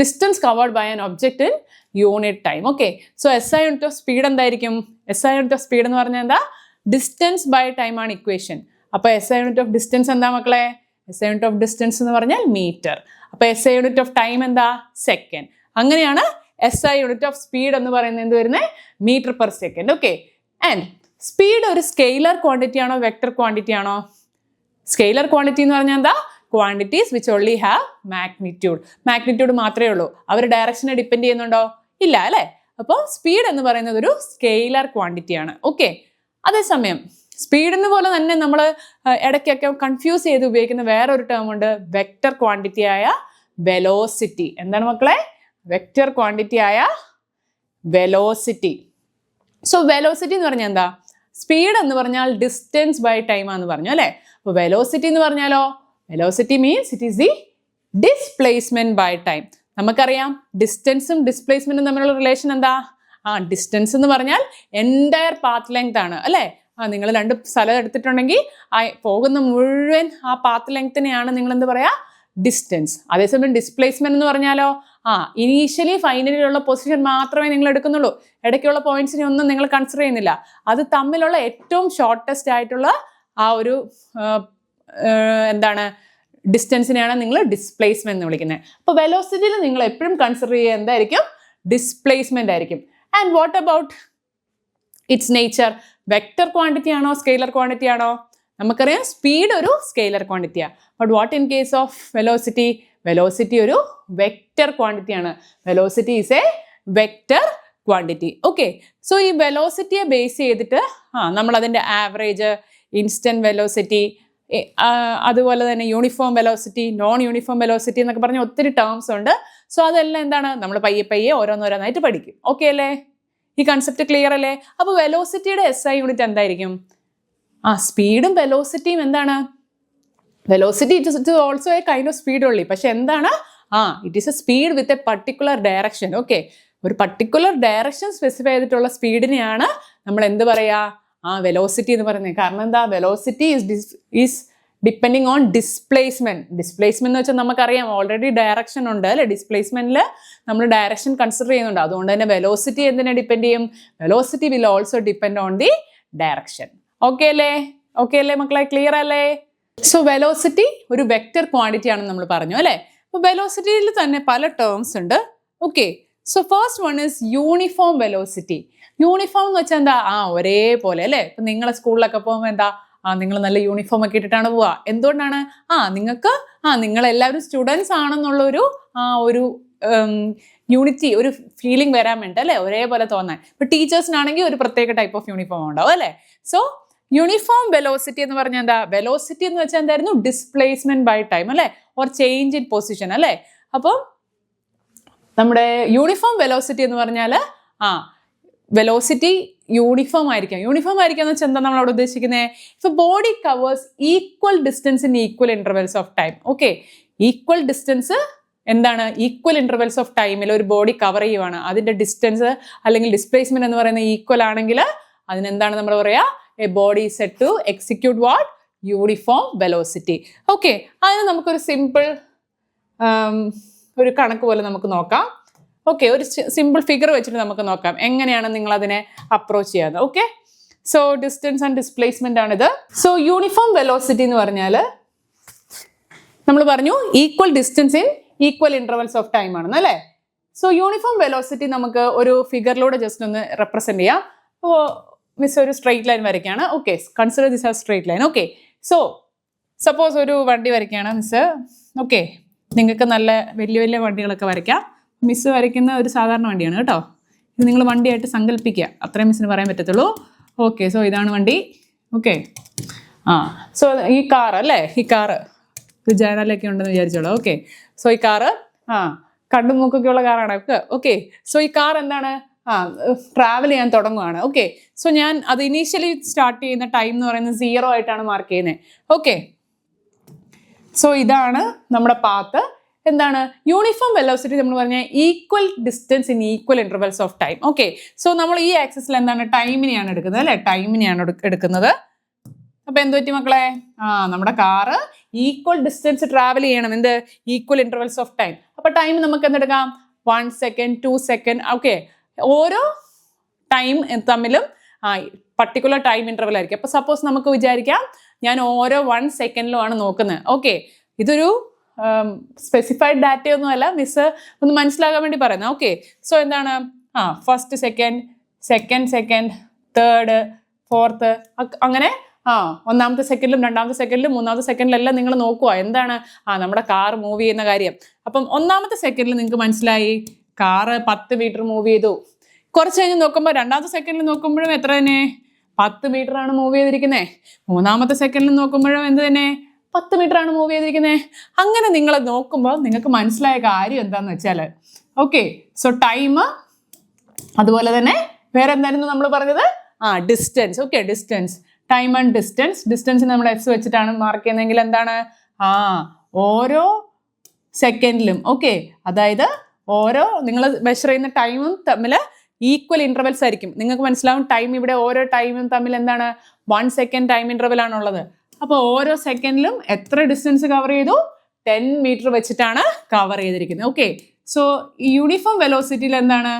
distance covered by an object in unit time. Okay, so SI unit of speed എന്തായിരിക്കും? SI യൂണിറ്റ് ഓഫ് സ്പീഡ് എന്ന് പറഞ്ഞാൽ എന്താ? ഡിസ്റ്റൻസ് ബൈ ടൈം ആണ് ഇക്വേഷൻ. അപ്പോൾ SI യൂണിറ്റ് ഓഫ് ഡിസ്റ്റൻസ് എന്താ മക്കളെ? SI യൂണിറ്റ് ഓഫ് ഡിസ്റ്റൻസ് എന്ന് പറഞ്ഞാൽ മീറ്റർ. അപ്പോൾ SI യൂണിറ്റ് ഓഫ് ടൈം എന്താ? സെക്കൻഡ്. അങ്ങനെയാണ് SI യൂണിറ്റ് ഓഫ് സ്പീഡ് എന്ന് പറയുന്നത് എന്ത് വരുന്നത്? Metre per second. Okay, and speed ഒരു സ്കെയിലർ ക്വാണ്ടിറ്റി ആണോ വെക്ടർ ക്വാണ്ടിറ്റി ആണോ? സ്കെയിലർ ക്വാണ്ടിറ്റി എന്ന് പറഞ്ഞാൽ എന്താ? Quantities which only have magnitude. Magnitude മാത്രമേ ഉള്ളൂ. അവർ ഡയറക്ഷനെ ഡിപ്പെൻഡ് ചെയ്യുന്നുണ്ടോ? ഇല്ല അല്ലേ. അപ്പോൾ സ്പീഡ് എന്ന് പറയുന്നത് ഒരു സ്കെയിലർ ക്വാണ്ടിറ്റി ആണ്. ഓക്കെ, അതേസമയം സ്പീഡിന് പോലെ തന്നെ നമ്മൾ ഇടയ്ക്കൊക്കെ കൺഫ്യൂസ് ചെയ്ത് ഉപയോഗിക്കുന്ന വേറൊരു ടേം ഉണ്ട്, വെക്റ്റർ ക്വാണ്ടിറ്റി ആയ വെലോസിറ്റി. എന്താണ് മക്കളെ? വെക്റ്റർ ക്വാണ്ടിറ്റി ആയ വെലോസിറ്റി. സോ വെലോസിറ്റി എന്ന് പറഞ്ഞാൽ എന്താ? സ്പീഡ് എന്ന് പറഞ്ഞാൽ ഡിസ്റ്റൻസ് ബൈ ടൈം ആണെന്ന് പറഞ്ഞു അല്ലേ. അപ്പോൾ വെലോസിറ്റി എന്ന് പറഞ്ഞാലോ, velocity means it is the displacement by time. നമുക്കറിയാം ഡിസ്റ്റൻസും ഡിസ്പ്ലേസ്മെന്റും തമ്മിലുള്ള റിലേഷൻ എന്താ? ഡിസ്റ്റൻസ് എന്ന് പറഞ്ഞാൽ എൻറ്റയർ പാത്ത് ലെങ്ത് ആണ് അല്ലേ. നിങ്ങൾ രണ്ട് സ്ഥലം എടുത്തിട്ടുണ്ടെങ്കിൽ പോകുന്ന മുഴുവൻ പാത്ത് ലെങ്ത്തിനെയാണ് നിങ്ങൾ എന്ത് പറയാ? ഡിസ്റ്റൻസ്. അതേസമയം ഡിസ്പ്ലേസ്മെന്റ് എന്ന് പറഞ്ഞാലോ, ഇനീഷ്യലി ഫൈനലിലുള്ള പൊസിഷൻ മാത്രമേ നിങ്ങൾ എടുക്കുന്നുള്ളൂ. ഇടയ്ക്കുള്ള പോയിന്റ്സിനെ ഒന്നും നിങ്ങൾ കൺസിഡർ ചെയ്യുന്നില്ല. അത് തമ്മിലുള്ള ഏറ്റവും ഷോർട്ടസ്റ്റ് ആയിട്ടുള്ള ഒരു എന്താണ് ഡിസ്റ്റൻസിനെയാണ് നിങ്ങൾ ഡിസ്പ്ലേസ്മെന്റ് എന്ന് വിളിക്കുന്നത്. അപ്പോൾ വെലോസിറ്റിയിൽ നിങ്ങൾ എപ്പോഴും കൺസിഡർ ചെയ്യുക എന്തായിരിക്കും? ഡിസ്പ്ലേസ്മെന്റ് ആയിരിക്കും. And what about its nature? Vector quantity ആണോ സ്കെയിലർ ക്വാണ്ടിറ്റി ആണോ? നമുക്കറിയാം സ്പീഡ് ഒരു സ്കെയിലർ ക്വാണ്ടിറ്റിയാണ്. But what in case of velocity? Velocity ഒരു വെക്റ്റർ ക്വാണ്ടിറ്റി ആണ്. Velocity is a vector quantity. Okay, so ഈ വെലോസിറ്റിയെ ബേസ് ചെയ്തിട്ട് നമ്മൾ അതിൻ്റെ ആവറേജ്, ഇൻസ്റ്റന്റ് വെലോസിറ്റി, അതുപോലെ തന്നെ uniform velocity, non uniform velocity എന്നൊക്കെ പറഞ്ഞ ഒത്തിരി ടേംസ് ഉണ്ട്. സോ അതെല്ലാം എന്താണ്? നമ്മൾ പയ്യെ ഓരോന്നോരോന്നായിട്ട് പഠിക്കും. ഓക്കെ അല്ലേ? ഈ കൺസെപ്റ്റ് ക്ലിയർ അല്ലേ? അപ്പോൾ വെലോസിറ്റിയുടെ SI യൂണിറ്റ് എന്തായിരിക്കും? സ്പീഡും വെലോസിറ്റിയും എന്താണ്? Velocity it also A kind of speed ഉള്ളി. പക്ഷെ എന്താണ്? It is A speed with a particular direction. Okay, ഒരു പർട്ടിക്കുലർ ഡയറക്ഷൻ സ്പെസിഫൈ ചെയ്തിട്ടുള്ള സ്പീഡിനെയാണ് നമ്മൾ എന്ത് പറയുക? വെലോസിറ്റി എന്ന് പറയുന്നത്. കാരണം എന്താ? Velocity is depending on displacement. Displacement എന്ന് വെച്ചാൽ നമുക്കറിയാം ഓൾറെഡി ഡയറക്ഷൻ ഉണ്ട് അല്ലെ. ഡിസ്പ്ലേസ്മെന്റിൽ നമ്മൾ ഡയറക്ഷൻ കൺസിഡർ ചെയ്യുന്നുണ്ട്. അതുകൊണ്ട് തന്നെ വെലോസിറ്റി എന്തിനെ ഡിപ്പെൻഡ് ചെയ്യും? Velocity will also depend on the direction. Okay അല്ലേ? ഓക്കെ അല്ലേ മക്കളെ? ക്ലിയർ അല്ലേ? സോ വെലോസിറ്റി ഒരു വെക്റ്റർ ക്വാണ്ടിറ്റി ആണെന്ന് നമ്മൾ പറഞ്ഞു അല്ലേ? അപ്പൊ വെലോസിറ്റിയിൽ തന്നെ പല ടേംസ് ഉണ്ട്. Okay, so first one is uniform velocity. Uniform എന്ന് വെച്ചാൽ എന്താ? ഒരേപോലെ അല്ലേ? ഇപ്പൊ നിങ്ങളെ സ്കൂളിലൊക്കെ പോകുമ്പോൾ എന്താ, നിങ്ങൾ നല്ല യൂണിഫോം ഒക്കെ ഇട്ടിട്ടാണ് പോവുക. എന്തുകൊണ്ടാണ്? നിങ്ങൾക്ക് നിങ്ങളെല്ലാവരും സ്റ്റുഡൻസ് ആണെന്നുള്ള ഒരു യൂണിറ്റി, ഒരു ഫീലിംഗ് വരാൻ വേണ്ടി അല്ലേ? ഒരേപോലെ തോന്നാൻ. ഇപ്പൊ ടീച്ചേഴ്സിനാണെങ്കിൽ ഒരു പ്രത്യേക ടൈപ്പ് ഓഫ് യൂണിഫോം ഉണ്ടാവും അല്ലേ? സോ യൂണിഫോം വെലോസിറ്റി എന്ന് പറഞ്ഞാൽ എന്താ? വെലോസിറ്റി എന്ന് വെച്ചാൽ എന്തായിരുന്നു? ഡിസ്പ്ലേസ്മെന്റ് ബൈ ടൈം അല്ലേ? ഓർ ചേഞ്ച് ഇൻ പൊസിഷൻ അല്ലേ? അപ്പോൾ നമ്മുടെ യൂണിഫോം വെലോസിറ്റി എന്ന് പറഞ്ഞാൽ വെലോസിറ്റി യൂണിഫോം ആയിരിക്കാം. യൂണിഫോം ആയിരിക്കാം എന്ന് വെച്ചാൽ എന്താ നമ്മൾ അവിടെ ഉദ്ദേശിക്കുന്നത്? If body covers equal distance in equal intervals of time. Okay, equal distance എന്താണ്? ഈക്വൽ ഇന്റർവെൽസ് ഓഫ് ടൈമിൽ ഒരു ബോഡി കവർ ചെയ്യുവാണ്, അതിന്റെ ഡിസ്റ്റൻസ് അല്ലെങ്കിൽ ഡിസ്പ്ലേസ്മെന്റ് എന്ന് പറയുന്നത് ഈക്വൽ ആണെങ്കിൽ അതിനെന്താണ് നമ്മൾ പറയാ? A body set to execute what? Uniform velocity. Okay, അതിന് നമുക്കൊരു സിമ്പിൾ ഒരു കണക്ക് പോലെ നമുക്ക് നോക്കാം. ഓക്കെ, ഒരു സിമ്പിൾ ഫിഗർ വെച്ചിട്ട് നമുക്ക് നോക്കാം എങ്ങനെയാണ് നിങ്ങൾ അതിനെ അപ്രോച്ച് ചെയ്യുന്നത്. Okay, so distance and displacement ആണിത്. സോ യൂണിഫോം വെലോസിറ്റി എന്ന് പറഞ്ഞാൽ നമ്മൾ പറഞ്ഞു equal distance in equal intervals of time ആണെന്ന് അല്ലേ? സോ യൂണിഫോം വെലോസിറ്റി നമുക്ക് ഒരു ഫിഗറിലൂടെ ജസ്റ്റ് ഒന്ന് റെപ്രസെന്റ് ചെയ്യാം. അപ്പോൾ മിസ് ഒരു സ്ട്രെയിറ്റ് ലൈൻ വരയ്ക്കുകയാണ്. Okay, consider this as straight line. Okay, so suppose ഒരു വണ്ടി വരയ്ക്കുകയാണ് മിസ്. ഓക്കെ, നിങ്ങൾക്ക് നല്ല വലിയ വലിയ വണ്ടികളൊക്കെ വരയ്ക്കാം. മിസ് വരയ്ക്കുന്ന ഒരു സാധാരണ വണ്ടിയാണ് കേട്ടോ. ഇത് നിങ്ങൾ വണ്ടിയായിട്ട് സങ്കല്പിക്കുക, അത്രയും മിസ്സിന് പറയാൻ പറ്റത്തുള്ളൂ. ഓക്കെ, സോ ഇതാണ് വണ്ടി. ഓക്കെ, സോ ഈ കാർ അല്ലേ? ഈ കാറ് ഒരു ജനലൊക്കെ ഉണ്ടെന്ന് വിചാരിച്ചോളൂ. ഓക്കെ, സോ ഈ കാറ് കണ്ടും മൂക്കൊക്കെ ഉള്ള കാറാണ്. ഓക്കെ, സോ ഈ കാർ എന്താണ്? ട്രാവൽ ചെയ്യാൻ തുടങ്ങുകയാണ്. ഓക്കെ, സോ ഞാൻ അത് ഇനീഷ്യലി സ്റ്റാർട്ട് ചെയ്യുന്ന ടൈം എന്ന് പറയുന്നത് 0 ആയിട്ടാണ് മാർക്ക് ചെയ്യുന്നത്. ഓക്കെ, സോ ഇതാണ് നമ്മുടെ പാത്ത്. എന്താണ് യൂണിഫോം വെലോസിറ്റി? നമ്മൾ പറഞ്ഞാൽ equal distance in equal intervals of time. Okay, so നമ്മൾ ഈ ആക്സിസിൽ എന്താണ്? ടൈമിനെയാണ് എടുക്കുന്നത് അല്ലെ? ടൈമിനെയാണ് എടുക്കുന്നത്. അപ്പൊ എന്ത് പറ്റി മക്കളെ? നമ്മുടെ കാറ് ഈക്വൽ ഡിസ്റ്റൻസ് ട്രാവൽ ചെയ്യണം. എന്ത്? Equal intervals of time. അപ്പൊ ടൈം നമുക്ക് എന്തെടുക്കാം? 1 സെക്കൻഡ്, 2 സെക്കൻഡ്. ഓക്കെ, ഓരോ ടൈം തമ്മിലും പർട്ടിക്കുലർ ടൈം ഇന്റർവെൽ ആയിരിക്കും. അപ്പൊ സപ്പോസ് നമുക്ക് വിചാരിക്കാം ഞാൻ ഓരോ 1 സെക്കൻഡിലുമാണ് നോക്കുന്നത്. ഓക്കെ, ഇതൊരു സ്പെസിഫൈഡ് ഡാറ്റയൊന്നും അല്ല, മിസ് ഒന്ന് മനസ്സിലാകാൻ വേണ്ടി പറയുന്നത്. ഓക്കെ, സോ എന്താണ്? First second, second, third, fourth, അങ്ങനെ ഒന്നാമത്തെ സെക്കൻഡിലും രണ്ടാമത്തെ സെക്കൻഡിലും മൂന്നാമത്തെ സെക്കൻഡിലെല്ലാം നിങ്ങൾ നോക്കുക എന്താണ് നമ്മുടെ കാർ മൂവ് ചെയ്യുന്ന കാര്യം. അപ്പം ഒന്നാമത്തെ സെക്കൻഡിൽ നിങ്ങൾക്ക് മനസ്സിലായി കാറ് 10 മീറ്റർ മൂവ് ചെയ്തു. കുറച്ച് കഴിഞ്ഞ് നോക്കുമ്പോൾ രണ്ടാമത്തെ സെക്കൻഡിൽ നോക്കുമ്പോഴും എത്ര തന്നെ 10 മീറ്റർ ആണ് മൂവ് ചെയ്തിരിക്കുന്നത്. മൂന്നാമത്തെ സെക്കൻഡിൽ നോക്കുമ്പോഴും എന്ത് തന്നെ 10 മീറ്റർ ആണ് മൂവ് ചെയ്തിരിക്കുന്നത്. അങ്ങനെ നിങ്ങൾ നോക്കുമ്പോൾ നിങ്ങൾക്ക് മനസ്സിലായ കാര്യം എന്താന്ന് വെച്ചാൽ ഓക്കെ, സോ ടൈം, അതുപോലെ തന്നെ വേറെ എന്തായിരുന്നു നമ്മൾ പറഞ്ഞത്? Distance. Okay, distance, time and distance. ഡിസ്റ്റൻസിന് നമ്മൾ എസ് വെച്ചിട്ടാണ് മാർക്ക് ചെയ്യുന്നതെങ്കിൽ എന്താണ്? ഓരോ സെക്കൻഡിലും. ഓക്കെ, അതായത് ഓരോ നിങ്ങൾ മെഷർ ചെയ്യുന്ന ടൈമും തമ്മിൽ ഈക്വൽ ഇന്റർവെൽസ് ആയിരിക്കും. നിങ്ങൾക്ക് മനസ്സിലാവും ടൈം ഇവിടെ ഓരോ ടൈമും തമ്മിൽ എന്താണ് 1 സെക്കൻഡ് ടൈം ഇന്റർവെൽ ആണുള്ളത്. അപ്പോൾ ഓരോ സെക്കൻഡിലും എത്ര ഡിസ്റ്റൻസ് കവർ ചെയ്തു? 10 മീറ്റർ വെച്ചിട്ടാണ് കവർ ചെയ്തിരിക്കുന്നത്. ഓക്കെ, സോ യൂണിഫോം വെലോസിറ്റിയിൽ എന്താണ്?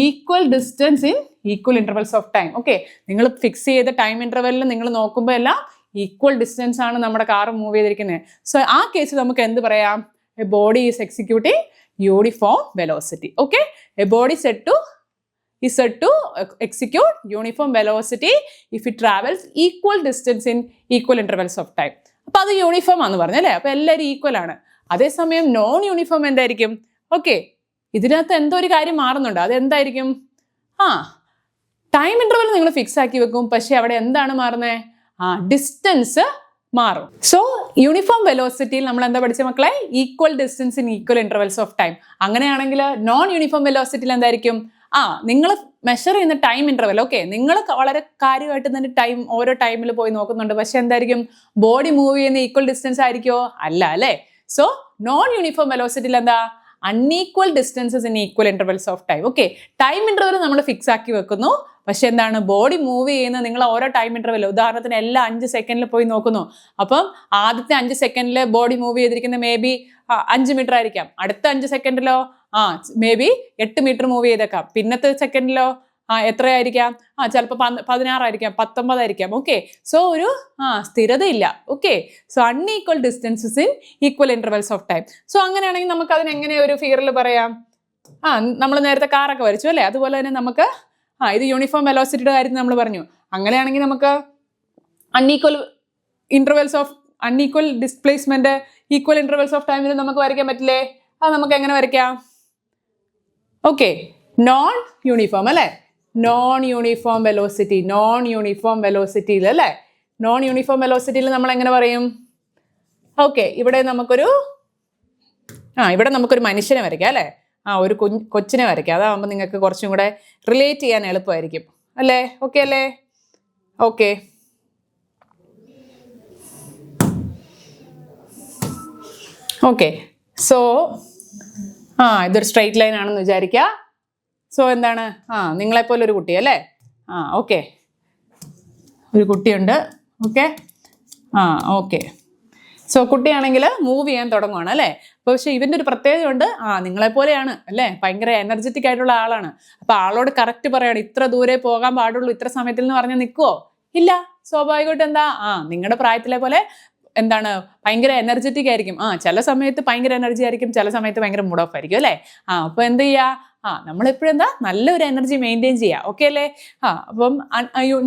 Equal distance in equal intervals of time. Okay, നിങ്ങൾ ഫിക്സ് ചെയ്ത ടൈം ഇന്റർവെല്ലിൽ നിങ്ങൾ നോക്കുമ്പോൾ എല്ലാം ഈക്വൽ ഡിസ്റ്റൻസ് ആണ് നമ്മുടെ കാർ മൂവ് ചെയ്തിരിക്കുന്നത്. സോ ആ കേസിൽ നമുക്ക് എന്ത് പറയാം? A body is executing uniform velocity. Okay, A body is said to execute uniform velocity if it travels equal distance in equal intervals of time. അപ്പോൾ അത് യൂണിഫോം ആണെന്ന് പറഞ്ഞല്ലേ? അപ്പോൾ എല്ലാവരും ഈക്വൽ ആണ്. അതേസമയം നോൺ യൂണിഫോം എന്തായിരിക്കും? ഓക്കെ, ഇതിനകത്ത് എന്തോ ഒരു കാര്യം മാറുന്നുണ്ട്. അത് എന്തായിരിക്കും? ടൈം ഇന്റർവെൽ നിങ്ങൾ ഫിക്സ് ആക്കി വെക്കും, പക്ഷെ അവിടെ എന്താണ് മാറുന്നത്? ഡിസ്റ്റൻസ് മാറും. സോ യൂണിഫോം വെലോസിറ്റിയിൽ നമ്മൾ എന്താ പഠിച്ച മക്കളെ? Equal distance in equal intervals of time. അങ്ങനെയാണെങ്കിൽ നോൺ യൂണിഫോം വെലോസിറ്റിയിൽ എന്തായിരിക്കും? നിങ്ങൾ മെഷർ ചെയ്യുന്ന ടൈം ഇന്റർവെൽ. ഓക്കെ, നിങ്ങൾ വളരെ കാര്യമായിട്ട് തന്നെ ടൈം ഓരോ ടൈമിൽ പോയി നോക്കുന്നുണ്ട്, പക്ഷെ എന്തായിരിക്കും? ബോഡി മൂവ് ചെയ്യുന്ന ഈക്വൽ ഡിസ്റ്റൻസ് ആയിരിക്കുമോ? അല്ല അല്ലേ? സോ നോൺ യൂണിഫോം വെലോസിറ്റിയിൽ എന്താ? Unequal distances in equal intervals of time. Okay, time interval നമ്മൾ ഫിക്സ് ആക്കി വെക്കുന്നു, പക്ഷെ എന്താണ്? ബോഡി മൂവ് ചെയ്യുന്ന നിങ്ങൾ ഓരോ ടൈം ഇന്റർവെൽ, ഉദാഹരണത്തിന് എല്ലാ 5 സെക്കൻഡിൽ പോയി നോക്കുന്നു. അപ്പം ആദ്യത്തെ 5 സെക്കൻഡിൽ ബോഡി മൂവ് ചെയ്തിരിക്കുന്ന മേ ബി 5 മീറ്റർ ആയിരിക്കാം. അടുത്ത 5 സെക്കൻഡിലോ മേ ബി 8 മീറ്റർ മൂവ് ചെയ്തേക്കാം. പിന്നത്തെ സെക്കൻഡിലോ എത്രയായിരിക്കാം? ചിലപ്പോൾ 16 ആയിരിക്കാം, 19 ആയിരിക്കാം. ഓക്കെ, സോ ഒരു സ്ഥിരതയില്ല. Okay, so unequal distances in equal intervals of time. So അങ്ങനെയാണെങ്കിൽ നമുക്ക് അതിന് എങ്ങനെ ഒരു ഫിഗറിൽ പറയാം? നമ്മൾ നേരത്തെ കാറൊക്കെ വരച്ചു അല്ലേ, അതുപോലെ തന്നെ നമുക്ക് ഇത് യൂണിഫോം വെലോസിറ്റിയുടെ കാര്യം നമ്മൾ പറഞ്ഞു. അങ്ങനെയാണെങ്കിൽ നമുക്ക് unequal displacement equal intervals of ടൈമിൽ നമുക്ക് വരയ്ക്കാൻ പറ്റില്ലേ? അത് നമുക്ക് എങ്ങനെ വരയ്ക്കാം? ഓക്കെ, നോൺ യൂണിഫോം അല്ലേ, നോൺ യൂണിഫോം വെലോസിറ്റിയിൽ അല്ലേ, നോൺ യൂണിഫോം വെലോസിറ്റിയിൽ നമ്മൾ എങ്ങനെ പറയും? ഓക്കെ, ഇവിടെ നമുക്കൊരു മനുഷ്യനെ വരയ്ക്കാം അല്ലേ, ഒരു കൊച്ചിനെ വരയ്ക്കാം. അതാകുമ്പോൾ നിങ്ങൾക്ക് കുറച്ചും കൂടെ റിലേറ്റ് ചെയ്യാൻ എളുപ്പമായിരിക്കും അല്ലേ? ഓക്കെ അല്ലേ? ഓക്കെ, ഓക്കെ, സോ ഇതൊരു സ്ട്രെയിറ്റ് ലൈൻ ആണെന്ന് വിചാരിക്കുക. സോ എന്താണ്? നിങ്ങളെപ്പോലെ ഒരു കുട്ടി അല്ലേ? ഓക്കെ, ഒരു കുട്ടിയുണ്ട്. ഓക്കെ, ഓക്കെ, സോ കുട്ടിയാണെങ്കിൽ മൂവ് ചെയ്യാൻ തുടങ്ങുവാണ് അല്ലേ. പക്ഷെ ഇവൻ്റെ ഒരു പ്രത്യേകതയുണ്ട്, നിങ്ങളെപ്പോലെയാണ് അല്ലേ, ഭയങ്കര എനർജറ്റിക് ആയിട്ടുള്ള ആളാണ്. അപ്പൊ ആളോട് കറക്റ്റ് പറയാണ് ഇത്ര ദൂരെ പോകാൻ പാടുള്ളൂ ഇത്ര സമയത്തിൽ എന്ന് പറഞ്ഞാൽ നിൽക്കുവോ? ഇല്ല. സ്വാഭാവികമായിട്ട് എന്താ, നിങ്ങളുടെ പ്രായത്തിലെ പോലെ എന്താണ്, ഭയങ്കര എനർജറ്റിക് ആയിരിക്കും. ചില സമയത്ത് ഭയങ്കര എനർജി ആയിരിക്കും, ചില സമയത്ത് ഭയങ്കര മൂഡ് ഓഫ് ആയിരിക്കും അല്ലേ. അപ്പൊ എന്ത് ചെയ്യുക? നമ്മളെപ്പോഴും എന്താ, നല്ലൊരു എനർജി മെയിൻറ്റെയിൻ ചെയ്യുക. ഓക്കെ അല്ലേ? അപ്പം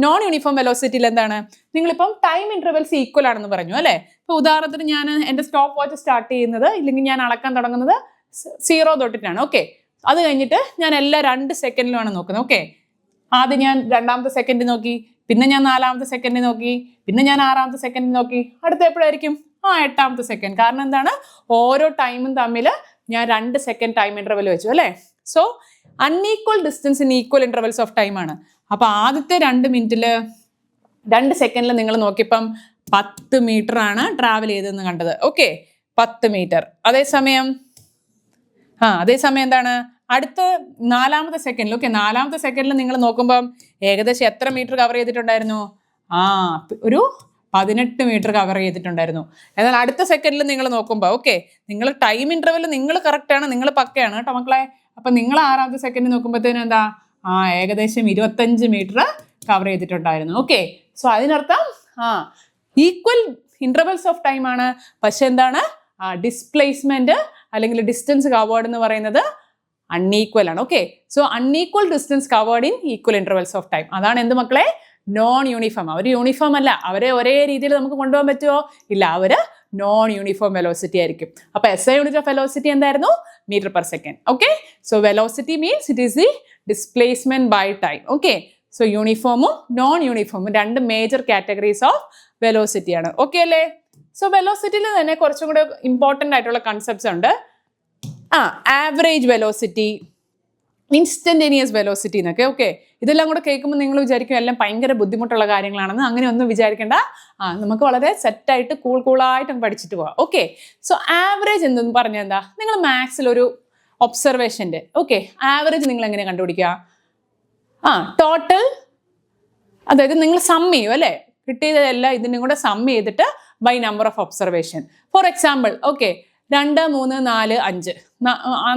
നോൺ യൂണിഫോം വെലോസിറ്റിയിൽ എന്താണ്, നിങ്ങളിപ്പം ടൈം ഇന്റർവെൽസ് ഈക്വൽ ആണെന്ന് പറഞ്ഞു അല്ലേ. ഇപ്പൊ ഉദാഹരണത്തിന് ഞാൻ എൻ്റെ സ്റ്റോപ്പ് വാച്ച് സ്റ്റാർട്ട് ചെയ്യുന്നത്, ഇല്ലെങ്കിൽ ഞാൻ അളക്കാൻ തുടങ്ങുന്നത് 0 തൊട്ടിട്ടാണ്. ഓക്കെ, അത് കഴിഞ്ഞിട്ട് ഞാൻ എല്ലാ 2 സെക്കൻഡിലുമാണ് നോക്കുന്നത്. ഓക്കെ, ആദ്യം ഞാൻ 2ാമത്തെ സെക്കൻഡ് നോക്കി, പിന്നെ ഞാൻ 4ാമത്തെ സെക്കൻഡ് നോക്കി, പിന്നെ ഞാൻ 6ാമത്തെ സെക്കൻഡ് നോക്കി, അടുത്ത എപ്പോഴായിരിക്കും? 8ാമത്തെ സെക്കൻഡ്. കാരണം എന്താണ്, ഓരോ ടൈമും തമ്മിൽ ഞാൻ 2 സെക്കൻഡ് ടൈം ഇന്റർവെൽ വെച്ചു അല്ലേ. So unequal distance in equal intervals of time ആണ്. അപ്പൊ ആദ്യത്തെ 2 സെക്കൻഡിൽ നിങ്ങൾ നോക്കിയപ്പം 10 മീറ്റർ ആണ് ട്രാവൽ ചെയ്തതെന്ന് കണ്ടത്. Okay, 10 metre. അതേസമയം എന്താണ്, അടുത്ത 4ാമത്തെ സെക്കൻഡിൽ, ഓക്കെ, 4ാമത്തെ സെക്കൻഡിൽ നിങ്ങൾ നോക്കുമ്പം ഏകദേശം എത്ര മീറ്റർ കവർ ചെയ്തിട്ടുണ്ടായിരുന്നു? ഒരു 18 മീറ്റർ കവർ ചെയ്തിട്ടുണ്ടായിരുന്നു. എന്നാൽ അടുത്ത സെക്കൻഡിൽ നിങ്ങൾ നോക്കുമ്പോൾ, ഓക്കെ, നിങ്ങൾ ടൈം ഇന്റർവെൽ നിങ്ങൾ കറക്റ്റാണ്, നിങ്ങൾ പക്കയാണ് കേട്ടോ മക്കളെ. അപ്പൊ നിങ്ങൾ 6ാമത്തെ സെക്കൻഡ് നോക്കുമ്പോഴത്തേനും എന്താ, ഏകദേശം 25 മീറ്റർ കവർ ചെയ്തിട്ടുണ്ടായിരുന്നു. ഓക്കെ, സോ അതിനർത്ഥം ഈക്വൽ ഇന്റർവെൽസ് ഓഫ് ടൈം ആണ്. പക്ഷെ എന്താണ്, ഡിസ്പ്ലേസ്മെന്റ് അല്ലെങ്കിൽ ഡിസ്റ്റൻസ് കവേർഡ് എന്ന് പറയുന്നത് അൺഈക്വൽ ആണ്. Okay, so unequal distance covered in equal intervals of time. അതാണ് എന്ത് മക്കളെ, നോൺ യൂണിഫോം. അവർ യൂണിഫോം അല്ല, അവരെ ഒരേ രീതിയിൽ നമുക്ക് കൊണ്ടുപോകാൻ പറ്റുമോ? ഇല്ല, അവര് നോൺ യൂണിഫോം വെലോസിറ്റി ആയിരിക്കും. അപ്പൊ SI യൂണിറ്റ് ഓഫ് വെലോസിറ്റി എന്തായിരുന്നു? Metre per second. Okay, so velocity means it is the displacement by time. Okay, so യൂണിഫോമും നോൺ യൂണിഫോമും 2 മേജർ കാറ്റഗറീസ് ഓഫ് വെലോസിറ്റി ആണ്. ഓക്കെ അല്ലേ? സോ വെലോസിറ്റിയിൽ തന്നെ കുറച്ചും കൂടെ ഇമ്പോർട്ടൻ്റ് ആയിട്ടുള്ള കൺസെപ്റ്റ്സ് ഉണ്ട്. ആവറേജ് വെലോസിറ്റി, ഇൻസ്റ്റന്റേനിയസ് വെലോസിറ്റി എന്നൊക്കെ. ഓക്കെ, ഇതെല്ലാം കൂടെ കേൾക്കുമ്പോൾ നിങ്ങൾ വിചാരിക്കും എല്ലാം ഭയങ്കര ബുദ്ധിമുട്ടുള്ള കാര്യങ്ങളാണെന്ന്. അങ്ങനെ ഒന്നും വിചാരിക്കേണ്ട. നമുക്ക് വളരെ സെറ്റായിട്ട് കൂളായിട്ട് പഠിച്ചിട്ട് പോവാം. ഓക്കെ, സോ ആവറേജ് എന്തെന്ന് പറഞ്ഞാൽ എന്താ, നിങ്ങൾ മാത്സിൽ ഒരു ഒബ്സർവേഷൻ്റെ ആവറേജ് നിങ്ങൾ എങ്ങനെ കണ്ടുപിടിക്കുക? ടോട്ടൽ, അതായത് നിങ്ങൾ സം ചെയ്യും അല്ലേ, കിട്ടിയതെല്ലാം ഇതിനും കൂടെ സം ചെയ്തിട്ട് by number of observation. For example, 2, 3, 4, 5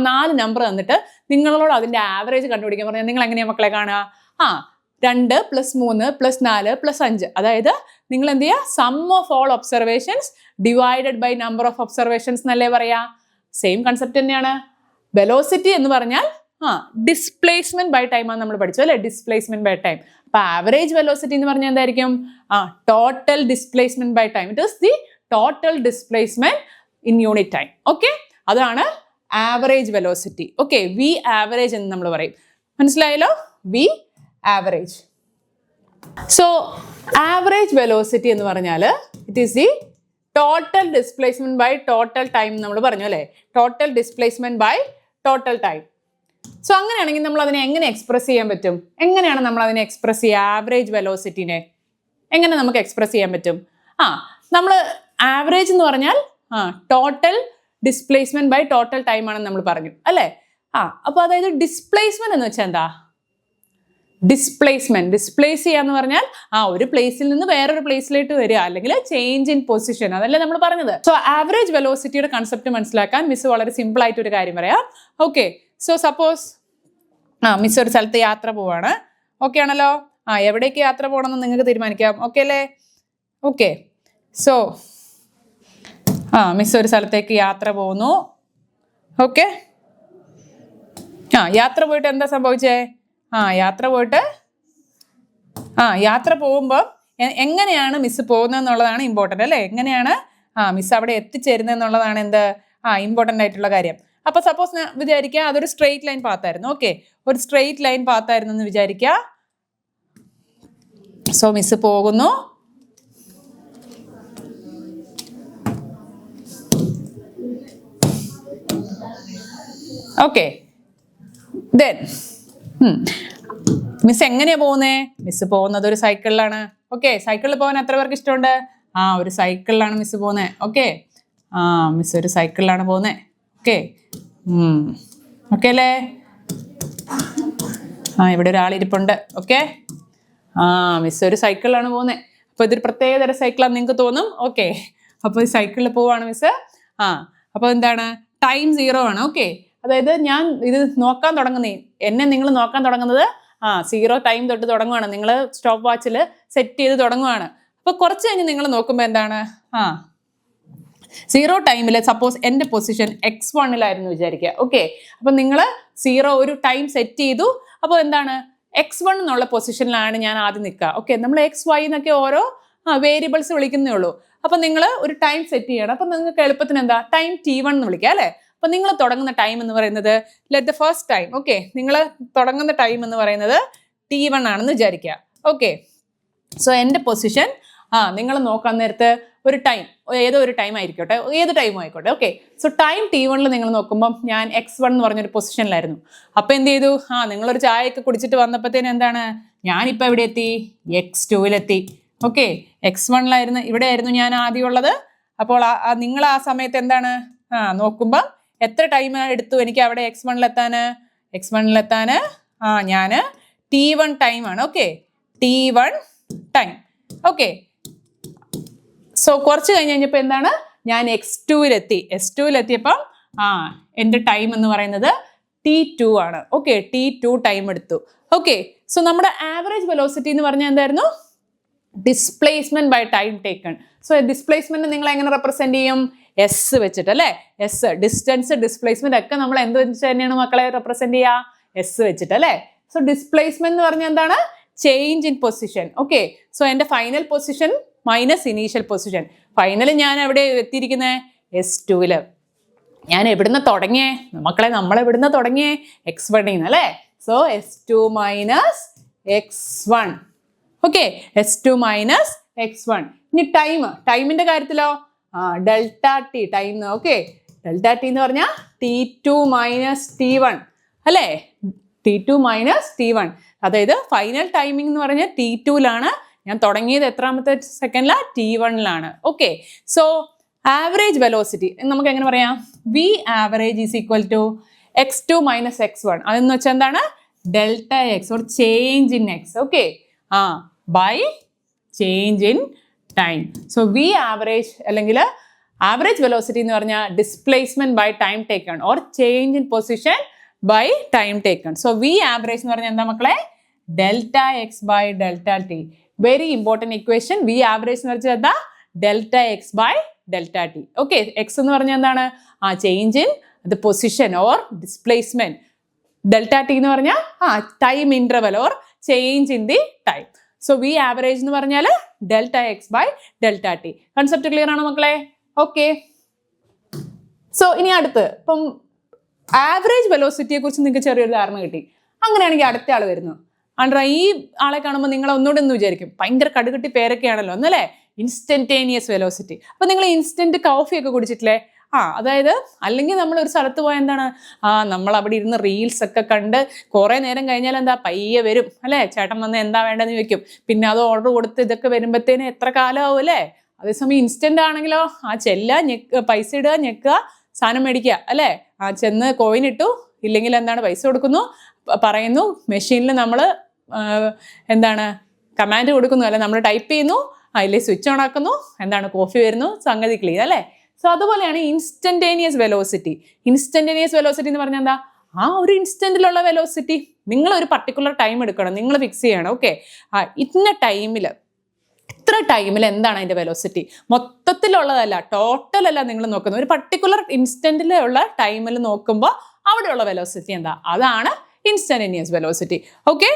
4 number തന്നിട്ട് നിങ്ങളോട് അതിന്റെ ആവറേജ് കണ്ടുപിടിക്കാൻ പറഞ്ഞാൽ നിങ്ങൾ എങ്ങനെയാ മക്കളെ കാണുക? 2 + 3 + 4 + 5. അതായത് നിങ്ങൾ എന്ത് ചെയ്യുക? Sum of all observations divided by number of observations എന്നല്ലേ പറയാ. സെയിം കൺസെപ്റ്റ് തന്നെയാണ്. വെലോസിറ്റി എന്ന് പറഞ്ഞാൽ ഡിസ്പ്ലേസ്മെന്റ് ബൈ ടൈം ആണ് നമ്മൾ പഠിച്ചു അല്ലേ, ഡിസ്പ്ലേസ്മെന്റ് ബൈ ടൈം. അപ്പൊ ആവറേജ് വെലോസിറ്റി എന്ന് പറഞ്ഞാൽ എന്തായിരിക്കും? Total displacement by time. It is the total displacement in unit time. Okay, അതാണ് average velocity. Okay, V average എന്ന് നമ്മൾ പറയും. മനസ്സിലായല്ലോ? V average. So average velocity എന്ന് പറഞ്ഞാൽ it is the total displacement by total time നമ്മൾ പറഞ്ഞു അല്ലേ, total displacement by total time. So അങ്ങനെയാണെങ്കിൽ നമ്മൾ അതിനെ എങ്ങനെ എക്സ്പ്രസ് ചെയ്യാൻ പറ്റും? എങ്ങനെയാണ് നമ്മൾ അതിനെ എക്സ്പ്രസ് ചെയ്യുക? ആവറേജ് വെലോസിറ്റിനെ എങ്ങനെ നമുക്ക് എക്സ്പ്രസ് ചെയ്യാൻ പറ്റും? നമ്മൾ ആവറേജ് എന്ന് പറഞ്ഞാൽ total displacement by total time ആണെന്ന് നമ്മൾ പറഞ്ഞു അല്ലേ. അപ്പൊ അതായത് ഡിസ്പ്ലേസ്മെന്റ് എന്ന് വെച്ചാൽ എന്താ? ഡിസ്പ്ലേസ് ചെയ്യാന്ന് പറഞ്ഞാൽ ഒരു പ്ലേസിൽ നിന്ന് വേറൊരു പ്ലേസിലേക്ക് വരിക, അല്ലെങ്കിൽ ചേഞ്ച് ഇൻ പൊസിഷൻ. അതല്ലേ നമ്മൾ പറഞ്ഞത്. സോ ആവറേജ് വെലോസിറ്റിയുടെ കൺസെപ്റ്റ് മനസ്സിലാക്കാൻ മിസ് വളരെ സിമ്പിൾ ആയിട്ട് ഒരു കാര്യം പറയാം. ഓക്കെ, സോ സപ്പോസ് മിസ് ഒരു സ്ഥലത്ത് യാത്ര പോവാണ്. ഓക്കെ ആണല്ലോ? എവിടേക്ക് യാത്ര പോകണമെന്ന് നിങ്ങൾക്ക് തീരുമാനിക്കാം. ഓക്കെ അല്ലേ? ഓക്കെ. സോ മിസ് ഒരു സ്ഥലത്തേക്ക് യാത്ര പോകുന്നു. ഓക്കെ. യാത്ര പോയിട്ട് എന്താ സംഭവിച്ചേ? യാത്ര പോകുമ്പോൾ എങ്ങനെയാണ് മിസ് പോകുന്നത് എന്നുള്ളതാണ് ഇമ്പോർട്ടൻ്റ് അല്ലേ? എങ്ങനെയാണ് മിസ് അവിടെ എത്തിച്ചേരുന്നത് എന്നുള്ളതാണ് എന്ത് ഇമ്പോർട്ടൻ്റ് ആയിട്ടുള്ള കാര്യം. അപ്പൊ സപ്പോസ് ഞാൻ വിചാരിക്കുക അതൊരു സ്ട്രെയിറ്റ് ലൈൻ പാത്തായിരുന്നു. ഓക്കെ, ഒരു സ്ട്രെയിറ്റ് ലൈൻ പാത്തായിരുന്നു എന്ന് വിചാരിക്കുക. സോ മിസ് പോകുന്നു. ഓക്കെ, ദെൻ മിസ് എങ്ങനെയാ പോകുന്നേ? മിസ് പോകുന്നത് ഒരു സൈക്കിളിലാണ്. ഓക്കെ, സൈക്കിളിൽ പോകാൻ എത്ര പേർക്ക് ഇഷ്ടമുണ്ട്? ഒരു സൈക്കിളിലാണ് മിസ് പോകുന്നത്. ഓക്കെ, മിസ് ഒരു സൈക്കിളിലാണ് പോകുന്നത്. ഓക്കെ, ഓക്കെ അല്ലേ? ഇവിടെ ഒരാളിരിപ്പുണ്ട്. ഓക്കെ, മിസ് ഒരു സൈക്കിളിലാണ് പോകുന്നത്. അപ്പോൾ ഇതൊരു പ്രത്യേകതര സൈക്കിളാന്ന് നിങ്ങൾക്ക് തോന്നും. ഓക്കെ, അപ്പോൾ ഈ സൈക്കിളിൽ പോവാണ് മിസ്. അപ്പോൾ എന്താണ്? ടൈം 0 ആണ്. ഓക്കെ, അതായത് ഞാൻ ഇത് നോക്കാൻ തുടങ്ങുന്നേ, എന്നെ നിങ്ങൾ നോക്കാൻ തുടങ്ങുന്നത് 0 ടൈം തൊട്ട് തുടങ്ങുവാണ്. നിങ്ങൾ സ്റ്റോപ്പ് വാച്ചിൽ സെറ്റ് ചെയ്ത് തുടങ്ങുവാണ്. അപ്പോൾ കുറച്ച് കഴിഞ്ഞ് നിങ്ങൾ നോക്കുമ്പോൾ എന്താണ്? 0 ടൈമിൽ സപ്പോസ് എൻ്റെ പൊസിഷൻ x1 വിചാരിക്കുക. ഓക്കെ, അപ്പം നിങ്ങൾ 0 ഒരു ടൈം സെറ്റ് ചെയ്തു. അപ്പോൾ എന്താണ്? x1 എന്നുള്ള പൊസിഷനിലാണ് ഞാൻ ആദ്യം നിൽക്കുക. ഓക്കെ, നമ്മൾ x, y എന്നൊക്കെ ഓരോ വേരിയബിൾസ് വിളിക്കുന്നേ ഉള്ളൂ. അപ്പം നിങ്ങൾ ഒരു ടൈം സെറ്റ് ചെയ്യണം. അപ്പം നിങ്ങൾക്ക് എളുപ്പത്തിന് എന്താ ടൈം t1 എന്ന് വിളിക്കുക അല്ലേ? അപ്പം നിങ്ങൾ തുടങ്ങുന്ന ടൈം എന്ന് പറയുന്നത് let the first time. Okay, നിങ്ങൾ തുടങ്ങുന്ന ടൈം എന്ന് പറയുന്നത് t1 ആണെന്ന് വിചാരിക്കുക. ഓക്കെ, സോ എൻ്റെ പൊസിഷൻ നിങ്ങൾ നോക്കാൻ നേരത്ത് ഒരു ടൈം, ഏതോ ഒരു ടൈം ആയിരിക്കട്ടെ, ഏത് ടൈമും ആയിക്കോട്ടെ. ഓക്കെ, സോ ടൈം t1 നിങ്ങൾ നോക്കുമ്പം ഞാൻ x1 എന്ന് പറഞ്ഞൊരു പൊസിഷനിലായിരുന്നു. അപ്പം എന്ത് ചെയ്തു? നിങ്ങളൊരു ചായയൊക്കെ കുടിച്ചിട്ട് വന്നപ്പോഴത്തേനും എന്താണ്? ഞാനിപ്പോൾ എവിടെ എത്തി? x2 ഓക്കെ, x1 ഇവിടെ ആയിരുന്നു ഞാൻ ആദ്യം ഉള്ളത്. അപ്പോൾ നിങ്ങൾ ആ സമയത്ത് എന്താണ് നോക്കുമ്പം എത്ര ടൈം എടുത്തു എനിക്ക് അവിടെ x1 എത്താൻ? ഞാൻ t1 ടൈമാണ്. Okay, t1 time. Okay, so കുറച്ച് കഴിഞ്ഞപ്പോൾ എന്താണ്? ഞാൻ x2 എത്തിയപ്പം എൻ്റെ ടൈം എന്ന് പറയുന്നത് t2 ആണ്. ഓക്കെ, t2 ടൈം എടുത്തു. ഓക്കെ, സോ നമ്മുടെ ആവറേജ് വെലോസിറ്റി എന്ന് പറഞ്ഞാൽ എന്തായിരുന്നു? Displacement by time taken. So displacement നിങ്ങൾ എങ്ങനെ റെപ്രസെന്റ് ചെയ്യും? എസ് വെച്ചിട്ട് അല്ലേ? എസ്, ഡിസ്റ്റൻസ്, ഡിസ്പ്ലേസ്മെന്റ് ഒക്കെ നമ്മൾ എന്ത് വെച്ചിട്ട് തന്നെയാണ് മക്കളെ റെപ്രസെന്റ് ചെയ്യുക? എസ് വെച്ചിട്ട് അല്ലേ? സോ ഡിസ്പ്ലേസ്മെന്റ് എന്ന് പറഞ്ഞാൽ എന്താണ്? Change in position. Okay, so എൻ്റെ final position minus initial position. Final ഞാൻ എവിടെ എത്തിയിരിക്കുന്നത്? S2. ഞാൻ എവിടുന്ന് തുടങ്ങിയേ മക്കളെ? നമ്മൾ എവിടുന്ന് തുടങ്ങിയേ? x1 അല്ലേ? So S2 minus x1. Okay, S2 minus x1. ഇനി ടൈമിന്റെ കാര്യത്തിലോ delta T time. Okay, delta T എന്ന് പറഞ്ഞാൽ t2 മൈനസ് t1 അല്ലേ? t2 minus t1. അതായത് ഫൈനൽ ടൈമിംഗ് എന്ന് പറഞ്ഞാൽ t2 ഞാൻ തുടങ്ങിയത് എത്രാമത്തെ സെക്കൻഡിലാണ്? t1. Okay, so average velocity നമുക്ക് എങ്ങനെ പറയാം? v average is equal to x2 minus x1. അതെന്ന് വെച്ചാൽ എന്താണ്? Delta x or change in x. Okay, by change in time. So v average അല്ലെങ്കിൽ ആവറേജ് വെലോസിറ്റി എന്ന് പറഞ്ഞാൽ displacement by time taken or change in position by time taken. So v average എന്ന് പറഞ്ഞാൽ എന്താ മക്കളെ? Delta X by delta t. Very important equation. v average എന്ന് വെച്ചാൽ എന്താ? Delta X by delta T. Okay, x എന്ന് പറഞ്ഞാൽ എന്താണ്? Change in the position or displacement. Delta T എന്ന് പറഞ്ഞാൽ time interval or change in the time. So v average എന്ന് പറഞ്ഞാൽ delta X by delta t. Concept clear ആണോ മക്കളെ? ഓക്കെ, സോ ഇനി അടുത്ത് ഇപ്പം ആവറേജ് വെലോസിറ്റിയെ കുറിച്ച് നിങ്ങൾക്ക് ചെറിയൊരു ധാരണ കിട്ടി. അങ്ങനെയാണെങ്കിൽ അടുത്ത ആൾ വരുന്നു. ഈ ആളെ കാണുമ്പോൾ നിങ്ങൾ ഒന്നുകൂടെ ഒന്ന് വിചാരിക്കും ഭയങ്കര കടുകട്ടി പേരൊക്കെയാണല്ലോ എന്നല്ലേ? Instantaneous velocity. അപ്പൊ നിങ്ങൾ ഇൻസ്റ്റന്റ് കോഫി ഒക്കെ കുടിച്ചിട്ടില്ലേ? അതായത് അല്ലെങ്കിൽ നമ്മൾ ഒരു സ്ഥലത്ത് പോയാൽ എന്താണ് നമ്മൾ അവിടെ ഇരുന്ന് റീൽസ് ഒക്കെ കണ്ട് കുറേ നേരം കഴിഞ്ഞാൽ എന്താ പയ്യെ വരും അല്ലേ? ചേട്ടൻ വന്ന് എന്താ വേണ്ടതെന്ന് ചോദിക്കും. പിന്നെ അത് ഓർഡർ കൊടുത്ത് ഇതൊക്കെ വരുമ്പോഴത്തേന് എത്ര കാലമാവും അല്ലേ? അതേസമയം ഇൻസ്റ്റന്റ് ആണെങ്കിലോ പൈസ ഇടുക, ഞെക്കുക, സാധനം മേടിക്കുക അല്ലേ? ചെന്ന് കോയിൻ ഇട്ടു, ഇല്ലെങ്കിൽ എന്താണ് പൈസ കൊടുക്കുന്നു, പറയുന്നു, മെഷീനിൽ നമ്മൾ എന്താണ് കമാൻഡ് കൊടുക്കുന്നു അല്ലെ? നമ്മൾ ടൈപ്പ് ചെയ്യുന്നു, അതിലെ സ്വിച്ച് ഓൺ ആക്കുന്നു, എന്താണ് കോഫി വരുന്നു, സംഗതി ക്ലിയർ അല്ലേ? സോ അതുപോലെയാണ് ഇൻസ്റ്റന്റേനിയസ് വെലോസിറ്റി. ഇൻസ്റ്റന്റേനിയസ് വെലോസിറ്റി എന്ന് പറഞ്ഞാൽ എന്താ? ആ ഒരു ഇൻസ്റ്റന്റിലുള്ള വെലോസിറ്റി. നിങ്ങൾ ഒരു പർട്ടിക്കുലർ ടൈം എടുക്കണം, നിങ്ങൾ ഫിക്സ് ചെയ്യണം. ഓക്കെ, ഇന്ന ടൈമിൽ, ഇത്ര ടൈമിൽ എന്താണ് അതിന്റെ വെലോസിറ്റി, മൊത്തത്തിലുള്ളതല്ല, ടോട്ടൽ അല്ല നിങ്ങൾ നോക്കുന്നത്, ഒരു പർട്ടിക്കുലർ ഇൻസ്റ്റന്റിലുള്ള ടൈമിൽ നോക്കുമ്പോൾ അവിടെയുള്ള വെലോസിറ്റി എന്താ, അതാണ് instantaneous velocity. Okay,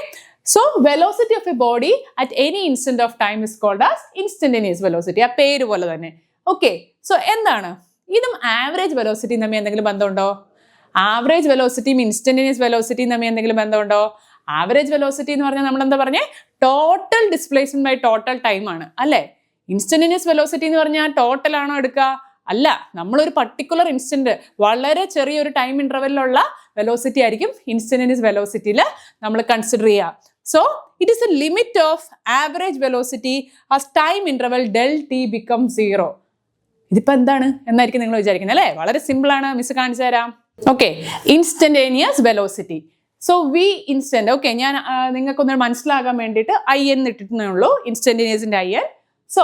so velocity of a body at any instant of time is called as instantaneous velocity. ആ പേര് പോലെ തന്നെ. ഓക്കെ, സോ എന്താണ് ഇതും ആവറേജ് വെലോസിറ്റിയും തമ്മിൽ എന്തെങ്കിലും ബന്ധമുണ്ടോ? ആവറേജ് വെലോസിറ്റിയും ഇൻസ്റ്റന്റേനിയസ് വെലോസിറ്റിയും തമ്മിൽ എന്തെങ്കിലും ബന്ധമുണ്ടോ? ആവറേജ് വെലോസിറ്റി എന്ന് പറഞ്ഞാൽ നമ്മൾ എന്താ പറഞ്ഞേ, total displacement by total time ആണ് അല്ലേ. ഇൻസ്റ്റന്റേനിയസ് വെലോസിറ്റി എന്ന് പറഞ്ഞാൽ ടോട്ടൽ ആണോ എടുക്കുക? അല്ല, നമ്മളൊരു പർട്ടിക്കുലർ ഇൻസ്റ്റന്റ്, വളരെ ചെറിയൊരു ടൈം ഇന്റർവെല്ലിലുള്ള വെലോസിറ്റി ആയിരിക്കും ഇൻസ്റ്റന്റേനിയസ് വെലോസിറ്റിയിൽ നമ്മൾ കൺസിഡർ ചെയ്യുക. So it is A limit of average velocity as time interval del T become 0. ഇതിപ്പോ എന്താണ് എന്നായിരിക്കും നിങ്ങൾ വിചാരിക്കുന്നത് അല്ലേ? വളരെ സിമ്പിൾ ആണ്, മിസ് കാണിച്ചു തരാം. Okay, instantaneous velocity. So V instant, okay, ഞാൻ നിങ്ങൾക്കൊന്ന് മനസ്സിലാകാൻ വേണ്ടിയിട്ട് ഐ എന്ന് ഇട്ടിട്ടേ ഉള്ളൂ, ഇൻസ്റ്റന്റേനിയസിന്റെ I N. So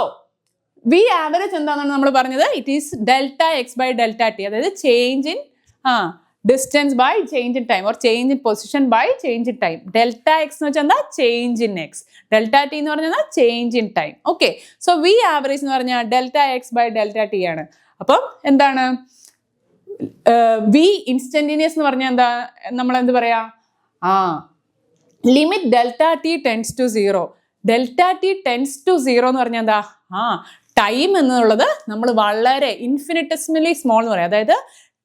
V average എന്താണെന്നാണ് നമ്മൾ പറഞ്ഞത്, it is delta X by delta T, അതായത് change in distance by change in time, or change in position by change in time. Delta X എന്ന് വെച്ചാൽ എന്താ, change in X. Delta T എന്ന് പറഞ്ഞാൽ change in time. Okay, so V average എന്ന് പറഞ്ഞാൽ delta X by delta t ആണ്. അപ്പം എന്താണ് വി ഇൻസ്റ്റന്റേനിയസ് എന്ന് പറഞ്ഞാൽ എന്താ, നമ്മൾ എന്ത് പറയാ, limit delta T tends to 0. Delta T tends to 0 എന്ന് പറഞ്ഞാൽ എന്താ, ടൈം എന്നുള്ളത് നമ്മൾ വളരെ ഇൻഫിനിറ്റസ്മലി സ്മോൾ എന്ന് പറയാം. അതായത്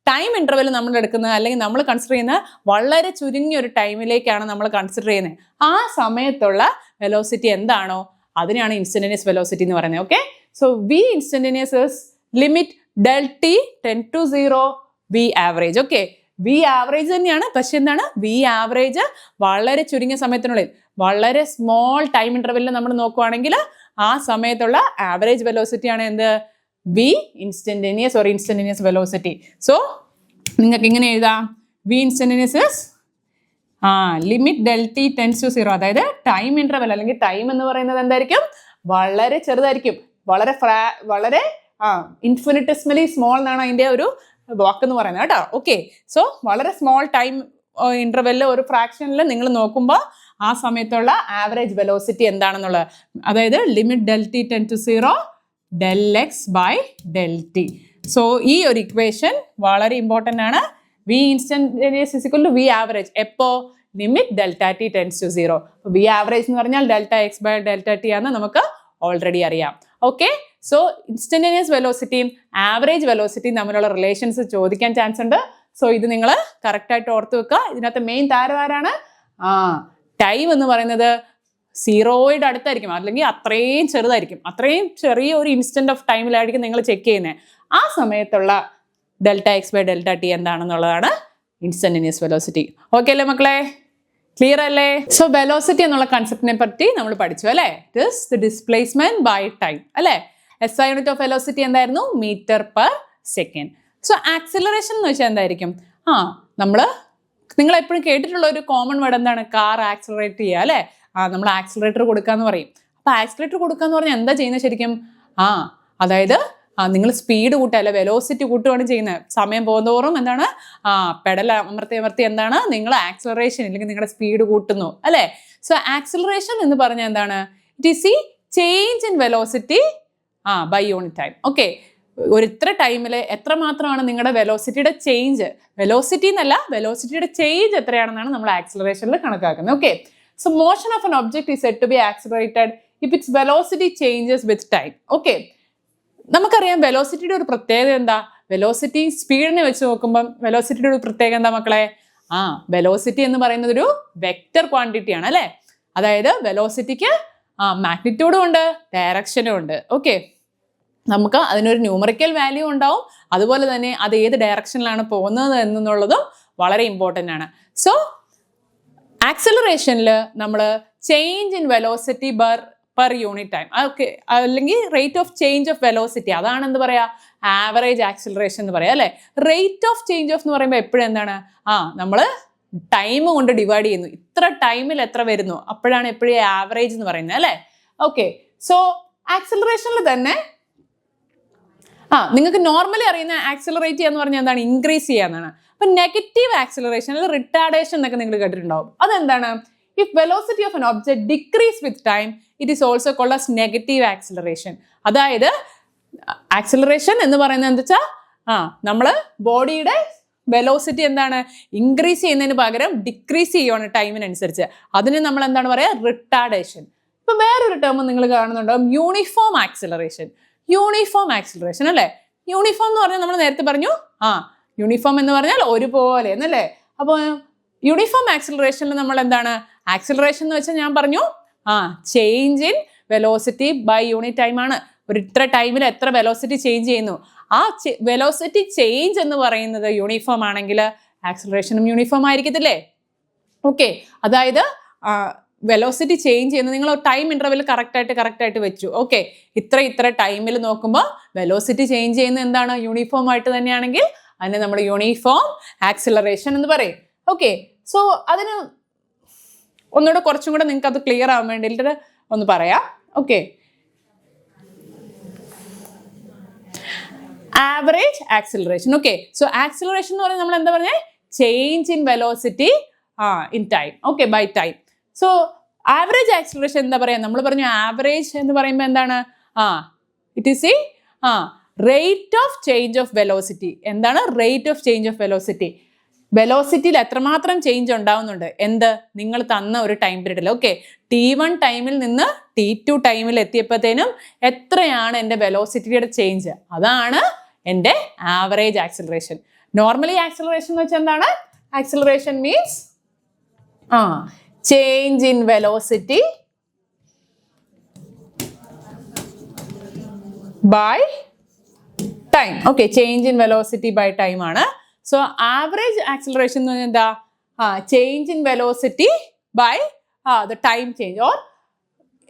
ടൈം ഇന്റർവെൽ നമ്മൾ എടുക്കുന്നത്, അല്ലെങ്കിൽ നമ്മൾ കൺസിഡർ ചെയ്യുന്ന വളരെ ചുരുങ്ങിയ ഒരു ടൈമിലേക്കാണ് നമ്മൾ കൺസിഡർ ചെയ്യുന്നത്. ആ സമയത്തുള്ള വെലോസിറ്റി എന്താണോ അതിനെയാണ് ഇൻസ്റ്റന്റേനിയസ് വെലോസിറ്റി എന്ന് പറയുന്നത്. Okay, so v instantaneous is limit del T ten to 0 V average. Okay, V average തന്നെയാണ്, പക്ഷെ എന്താണ്, വി ആവറേജ് വളരെ ചുരുങ്ങിയ സമയത്തിനുള്ളിൽ, വളരെ സ്മോൾ ടൈം ഇന്റർവെല്ലിൽ നമ്മൾ നോക്കുവാണെങ്കിൽ ആ സമയത്തുള്ള ആവറേജ് വെലോസിറ്റി ആണ് എന്ത്, v instantaneous or instantaneous velocity. So നിങ്ങൾക്ക് ഇങ്ങനെ എഴുതാം, v instantaneous is limit del t tends to 0. അതായത് ടൈം ഇന്റർവെൽ അല്ലെങ്കിൽ ടൈം എന്ന് പറയുന്നത് എന്തായിരിക്കും, വളരെ ചെറുതായിരിക്കും, വളരെ ഇൻഫിനിറ്റസ്മലി സ്മോൾ എന്നാണ് അതിന്റെ ഒരു വാക്ക് എന്ന് പറയുന്നത് കേട്ടോ. ഓക്കെ, സോ വളരെ സ്മോൾ ടൈം ഇന്റർവെല്ലിൽ ഒരു ഫ്രാക്ഷനിൽ നിങ്ങൾ നോക്കുമ്പോൾ ആ സമയത്തുള്ള ആവറേജ് വെലോസിറ്റി എന്താണെന്നുള്ളത്, അതായത് limit del T ten to 0 del X by del T. So ഈ ഒരു ഇക്വേഷൻ വളരെ ഇമ്പോർട്ടൻ്റ് ആണ്. V instantaneous is equal to V average. എപ്പോ, limit delta T tends to 0. V average എന്ന് പറഞ്ഞാൽ delta X by delta T ആണെന്ന് നമുക്ക് ഓൾറെഡി അറിയാം. ഓക്കെ, സോ ഇൻസ്റ്റന്റേനിയസ് വെലോസിറ്റിയും ആവറേജ് വെലോസിറ്റിയും തമ്മിലുള്ള റിലേഷൻസ് ചോദിക്കാൻ ചാൻസ് ഉണ്ട്. സോ ഇത് നിങ്ങൾ കറക്റ്റായിട്ട് ഓർത്ത് വെക്കുക. ഇതിനകത്ത് മെയിൻ താരം ആരാണ്, ടൈം എന്ന് പറയുന്നത് 0യുടെ അടുത്തായിരിക്കും, അല്ലെങ്കിൽ അത്രയും ചെറുതായിരിക്കും. അത്രയും ചെറിയ ഒരു ഇൻസ്റ്റന്റ് ഓഫ് ടൈമിലായിരിക്കും നിങ്ങൾ ചെക്ക് ചെയ്യുന്നത്. ആ സമയത്തുള്ള delta X by delta T എന്താണെന്നുള്ളതാണ് ഇൻസ്റ്റന്റേനിയസ് വെലോസിറ്റി. ഓക്കെ അല്ലേ മക്കളെ, ക്ലിയർ അല്ലേ? സോ വെലോസിറ്റി എന്നുള്ള കൺസെപ്റ്റിനെ പറ്റി നമ്മൾ പഠിച്ചു അല്ലേ. It is the displacement by time അല്ലേ. SI യൂണിറ്റ് ഓഫ് വെലോസിറ്റി എന്തായിരുന്നു, metre per second. So acceleration എന്ന് വെച്ചാൽ എന്തായിരിക്കും, നിങ്ങൾ എപ്പോഴും കേട്ടിട്ടുള്ള ഒരു കോമൺ വേർഡ് എന്താണ്, കാർ ആക്സിലറേറ്റ് ചെയ്യുക അല്ലേ. നമ്മൾ ആക്സിലറേറ്റർ കൊടുക്കാന്ന് പറയും. അപ്പൊ ആക്സിലറേറ്റർ കൊടുക്കാന്ന് പറഞ്ഞാൽ എന്താ ചെയ്യുന്നത് ശരിക്കും, അതായത് നിങ്ങൾ സ്പീഡ് കൂട്ടുക അല്ലെ, വെലോസിറ്റി കൂട്ടുകയാണ് ചെയ്യുന്നത്. സമയം പോകുന്നതോറും എന്താണ്, പെഡൽ അമർത്തി എന്താണ്, നിങ്ങൾ ആക്സിലറേഷൻ അല്ലെങ്കിൽ നിങ്ങളുടെ സ്പീഡ് കൂട്ടുന്നു അല്ലെ. സോ ആക്സിലറേഷൻ എന്ന് പറഞ്ഞാൽ എന്താണ്, it is the change in velocity by unit time. Okay, ഒരു ഇത്ര ടൈമിൽ എത്രമാത്രമാണ് നിങ്ങളുടെ വെലോസിറ്റിയുടെ ചേഞ്ച്, വെലോസിറ്റി എന്നല്ല വെലോസിറ്റിയുടെ ചേഞ്ച് എത്രയാണെന്നാണ് നമ്മൾ ആക്സിലറേഷനിൽ കണക്കാക്കുന്നത്. Okay, so motion of an object is said to be accelerated if its velocity changes with time. Okay, നമുക്കറിയാം വെലോസിറ്റിയുടെ ഒരു പ്രത്യേകത എന്താ, വെലോസിറ്റി സ്പീഡിനെ വെച്ച് നോക്കുമ്പം വെലോസിറ്റിയുടെ ഒരു പ്രത്യേകത എന്താ മക്കളെ, വെലോസിറ്റി എന്ന് പറയുന്നത് ഒരു വെക്റ്റർ ക്വാണ്ടിറ്റി ആണ് അല്ലെ. അതായത് വെലോസിറ്റിക്ക് മാഗ്നിറ്റ്യൂഡും ഉണ്ട്, ഡയറക്ഷനും ഉണ്ട്. ഓക്കെ, നമുക്ക് അതിനൊരു ന്യൂമറിക്കൽ വാല്യൂ ഉണ്ടാവും, അതുപോലെ തന്നെ അത് ഏത് ഡയറക്ഷനിലാണ് പോകുന്നത് എന്നുള്ളതും വളരെ ഇമ്പോർട്ടൻ്റ് ആണ്. സോ ആക്സിലറേഷനിൽ നമ്മൾ change in velocity per unit time, okay, അല്ലെങ്കിൽ rate of change of velocity, അതാണ് എന്ത് പറയാ, ആവറേജ് ആക്സിലറേഷൻ എന്ന് പറയാം അല്ലെ. റേറ്റ് ഓഫ് ചേഞ്ച് ഓഫ് എന്ന് പറയുമ്പോൾ എപ്പോഴും എന്താണ്, നമ്മൾ ടൈം കൊണ്ട് ഡിവൈഡ് ചെയ്യുന്നു, ഇത്ര ടൈമിൽ എത്ര വരുന്നു, അപ്പോഴാണ് എപ്പോഴും ആവറേജ് എന്ന് പറയുന്നത് അല്ലെ. ഓക്കെ, സോ ആക്സിലറേഷനിൽ തന്നെ നിങ്ങൾക്ക് നോർമലി അറിയുന്ന ആക്സിലറേറ്റ് ചെയ്യാന്ന് പറഞ്ഞാൽ എന്താണ്, ഇൻക്രീസ് ചെയ്യാന്നാണ്. അപ്പൊ നെഗറ്റീവ് ആക്സിലറേഷൻ അല്ലെങ്കിൽ റിട്ടാർഡേഷൻ എന്നൊക്കെ നിങ്ങൾ കേട്ടിട്ടുണ്ടാവും. അതെന്താണ്? If velocity of an object decrease with time it is also called as negative acceleration. അതായത് ആക്സിലറേഷൻ എന്ന് പറയുന്നത് എന്താ വെച്ചാൽ നമ്മള് ബോഡിയുടെ വെലോസിറ്റി എന്താണ് ഇൻക്രീസ് ചെയ്യുന്നതിന് പകരം ഡിക്രീസ് ചെയ്യുവാണ് ടൈമിനനുസരിച്ച്. അതിന് നമ്മൾ എന്താണ് പറയാ? റിട്ടാർഡേഷൻ. ഇപ്പൊ വേറൊരു ടേം നിങ്ങൾ കാണുന്നുണ്ടാവും, യൂണിഫോം ആക്സിലറേഷൻ. യൂണിഫോം ആക്സിലറേഷൻ അല്ലേ? യൂണിഫോം എന്ന് പറഞ്ഞാൽ നമ്മൾ നേരത്തെ പറഞ്ഞു യൂണിഫോം എന്ന് പറഞ്ഞാൽ ഒരുപോലെ എന്നല്ലേ. അപ്പോൾ യൂണിഫോം ആക്സിലറേഷനിൽ നമ്മൾ എന്താണ് ആക്സിലറേഷൻ എന്ന് വെച്ചാൽ ഞാൻ പറഞ്ഞു change in velocity by unit time ആണ്. ഒരു ഇത്ര ടൈമിൽ എത്ര വെലോസിറ്റി ചേഞ്ച് ചെയ്യുന്നു, ആ വെലോസിറ്റി ചേഞ്ച് എന്ന് പറയുന്നത് യൂണിഫോം ആണെങ്കിൽ ആക്സിലറേഷനും യൂണിഫോം ആയിരിക്കത്തില്ലേ? ഓക്കെ, അതായത് വെലോസിറ്റി ചേഞ്ച് ചെയ്യുന്നത് നിങ്ങൾ ടൈം ഇന്റർവെൽ കറക്റ്റ് ആയിട്ട് വെച്ചു. ഓക്കെ, ഇത്ര ടൈമിൽ നോക്കുമ്പോൾ വെലോസിറ്റി ചേഞ്ച് ചെയ്യുന്നത് എന്താണ് യൂണിഫോം ആയിട്ട് തന്നെയാണെങ്കിൽ അതിനെ നമ്മൾ യൂണിഫോം ആക്സിലറേഷൻ എന്ന് പറയും. ഓക്കെ, സോ അതിന് ഒന്നുകൂടെ കുറച്ചും കൂടെ നിങ്ങൾക്ക് അത് ക്ലിയർ ആവാൻ വേണ്ടിയിട്ട് ഒന്ന് പറയാം. Okay, average acceleration. Okay, so acceleration എന്ന് പറഞ്ഞാൽ നമ്മൾ എന്താ പറഞ്ഞേ? Change in velocity in time. Okay, by time. So average acceleration എന്താ പറയാ? നമ്മൾ പറഞ്ഞു ആവറേജ് എന്ന് പറയുമ്പോൾ എന്താണ്? It is rate of change of velocity. എന്താണ് rate of change of velocity? വെലോസിറ്റിയിൽ എത്രമാത്രം ചേഞ്ച് ഉണ്ടാവുന്നുണ്ട് എന്ത് നിങ്ങൾ തന്ന ഒരു ടൈം പീരീഡിൽ. ഓക്കെ, T1 ടൈമിൽ നിന്ന് T2 ടൈമിൽ എത്തിയപ്പോഴത്തേനും എത്രയാണ് എൻ്റെ വെലോസിറ്റിയുടെ ചേഞ്ച്? അതാണ് എൻ്റെ ആവറേജ് ആക്സിലറേഷൻ. നോർമലി ആക്സിലറേഷൻ എന്ന് വെച്ചാൽ എന്താണ്? Acceleration means change in velocity by time. Okay, change in velocity by time ആണ്. സോ ആവറേജ് ആക്സിലറേഷൻ എന്ന് പറഞ്ഞാൽ എന്താ? Change in velocity by the time change. Or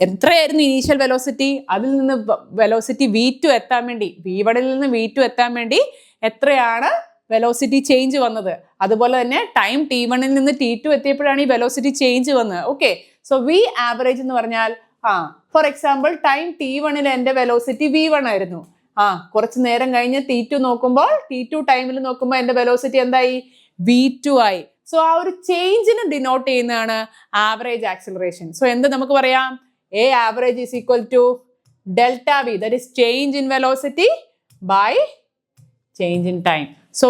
എത്രയായിരുന്നു ഇനീഷ്യൽ വെലോസിറ്റി, അതിൽ നിന്ന് വെലോസിറ്റി V2 എത്താൻ വേണ്ടി, V1 നിന്ന് V2 എത്താൻ വേണ്ടി എത്രയാണ് വെലോസിറ്റി ചേഞ്ച് വന്നത്. അതുപോലെ തന്നെ ടൈം T1 നിന്ന് T2 എത്തിയപ്പോഴാണ് ഈ വെലോസിറ്റി ചേഞ്ച് വന്നത്. ഓക്കെ, സോ V ആവറേജ് എന്ന് പറഞ്ഞാൽ ഫോർ എക്സാമ്പിൾ ടൈം T1 എൻ്റെ വെലോസിറ്റി V1 ആയിരുന്നു. കുറച്ച് നേരം കഴിഞ്ഞ് T2 നോക്കുമ്പോൾ T2 ടൈമിൽ നോക്കുമ്പോൾ എൻ്റെ വെലോസിറ്റി എന്തായി? V2 ആയി. സോ ആ ഒരു ചേഞ്ചിന് ഡിനോട്ട് ചെയ്യുന്നതാണ് ആവറേജ് ആക്സിലറേഷൻ. സോ എന്ത് നമുക്ക് പറയാം? A average is equal to delta V, that is change in velocity by change in time. So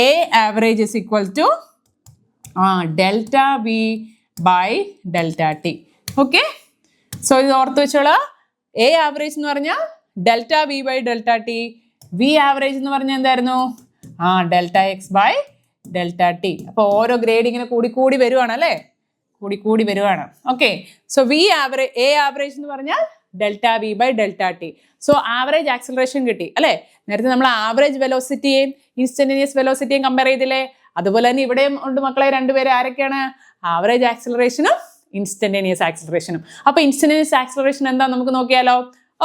A average is equal to delta V by delta T. Okay, so ഇത് ഓർത്ത് വെച്ചോളാം. A average എന്ന് പറഞ്ഞാൽ delta V by delta T. V average എന്ന് പറഞ്ഞാൽ എന്തായിരുന്നു? Delta X by delta T. അപ്പോൾ ഓരോ ഗ്രേഡ് ഇങ്ങനെ കൂടി വരുവാണ് അല്ലേ? കൂടി വരുവാണ്. ഓക്കെ, സോ A average എന്ന് പറഞ്ഞാൽ delta V by delta T. So average acceleration കിട്ടി അല്ലേ? നേരത്തെ നമ്മൾ ആവറേജ് വെലോസിറ്റിയെയും ഇൻസ്റ്റന്റേനിയസ് വെലോസിറ്റിയും കമ്പയർ ചെയ്തില്ലേ? അതുപോലെ തന്നെ ഇവിടെയും ഉണ്ട് മക്കളെ രണ്ടുപേരെ. ആരൊക്കെയാണ്? ആവറേജ് ആക്സിലറേഷനും ഇൻസ്റ്റന്റേനിയസ് ആക്സിലറേഷനും. അപ്പൊ ഇൻസ്റ്റന്റേനിയസ് ആക്സിലറേഷൻ എന്താ നമുക്ക് നോക്കിയാലോ?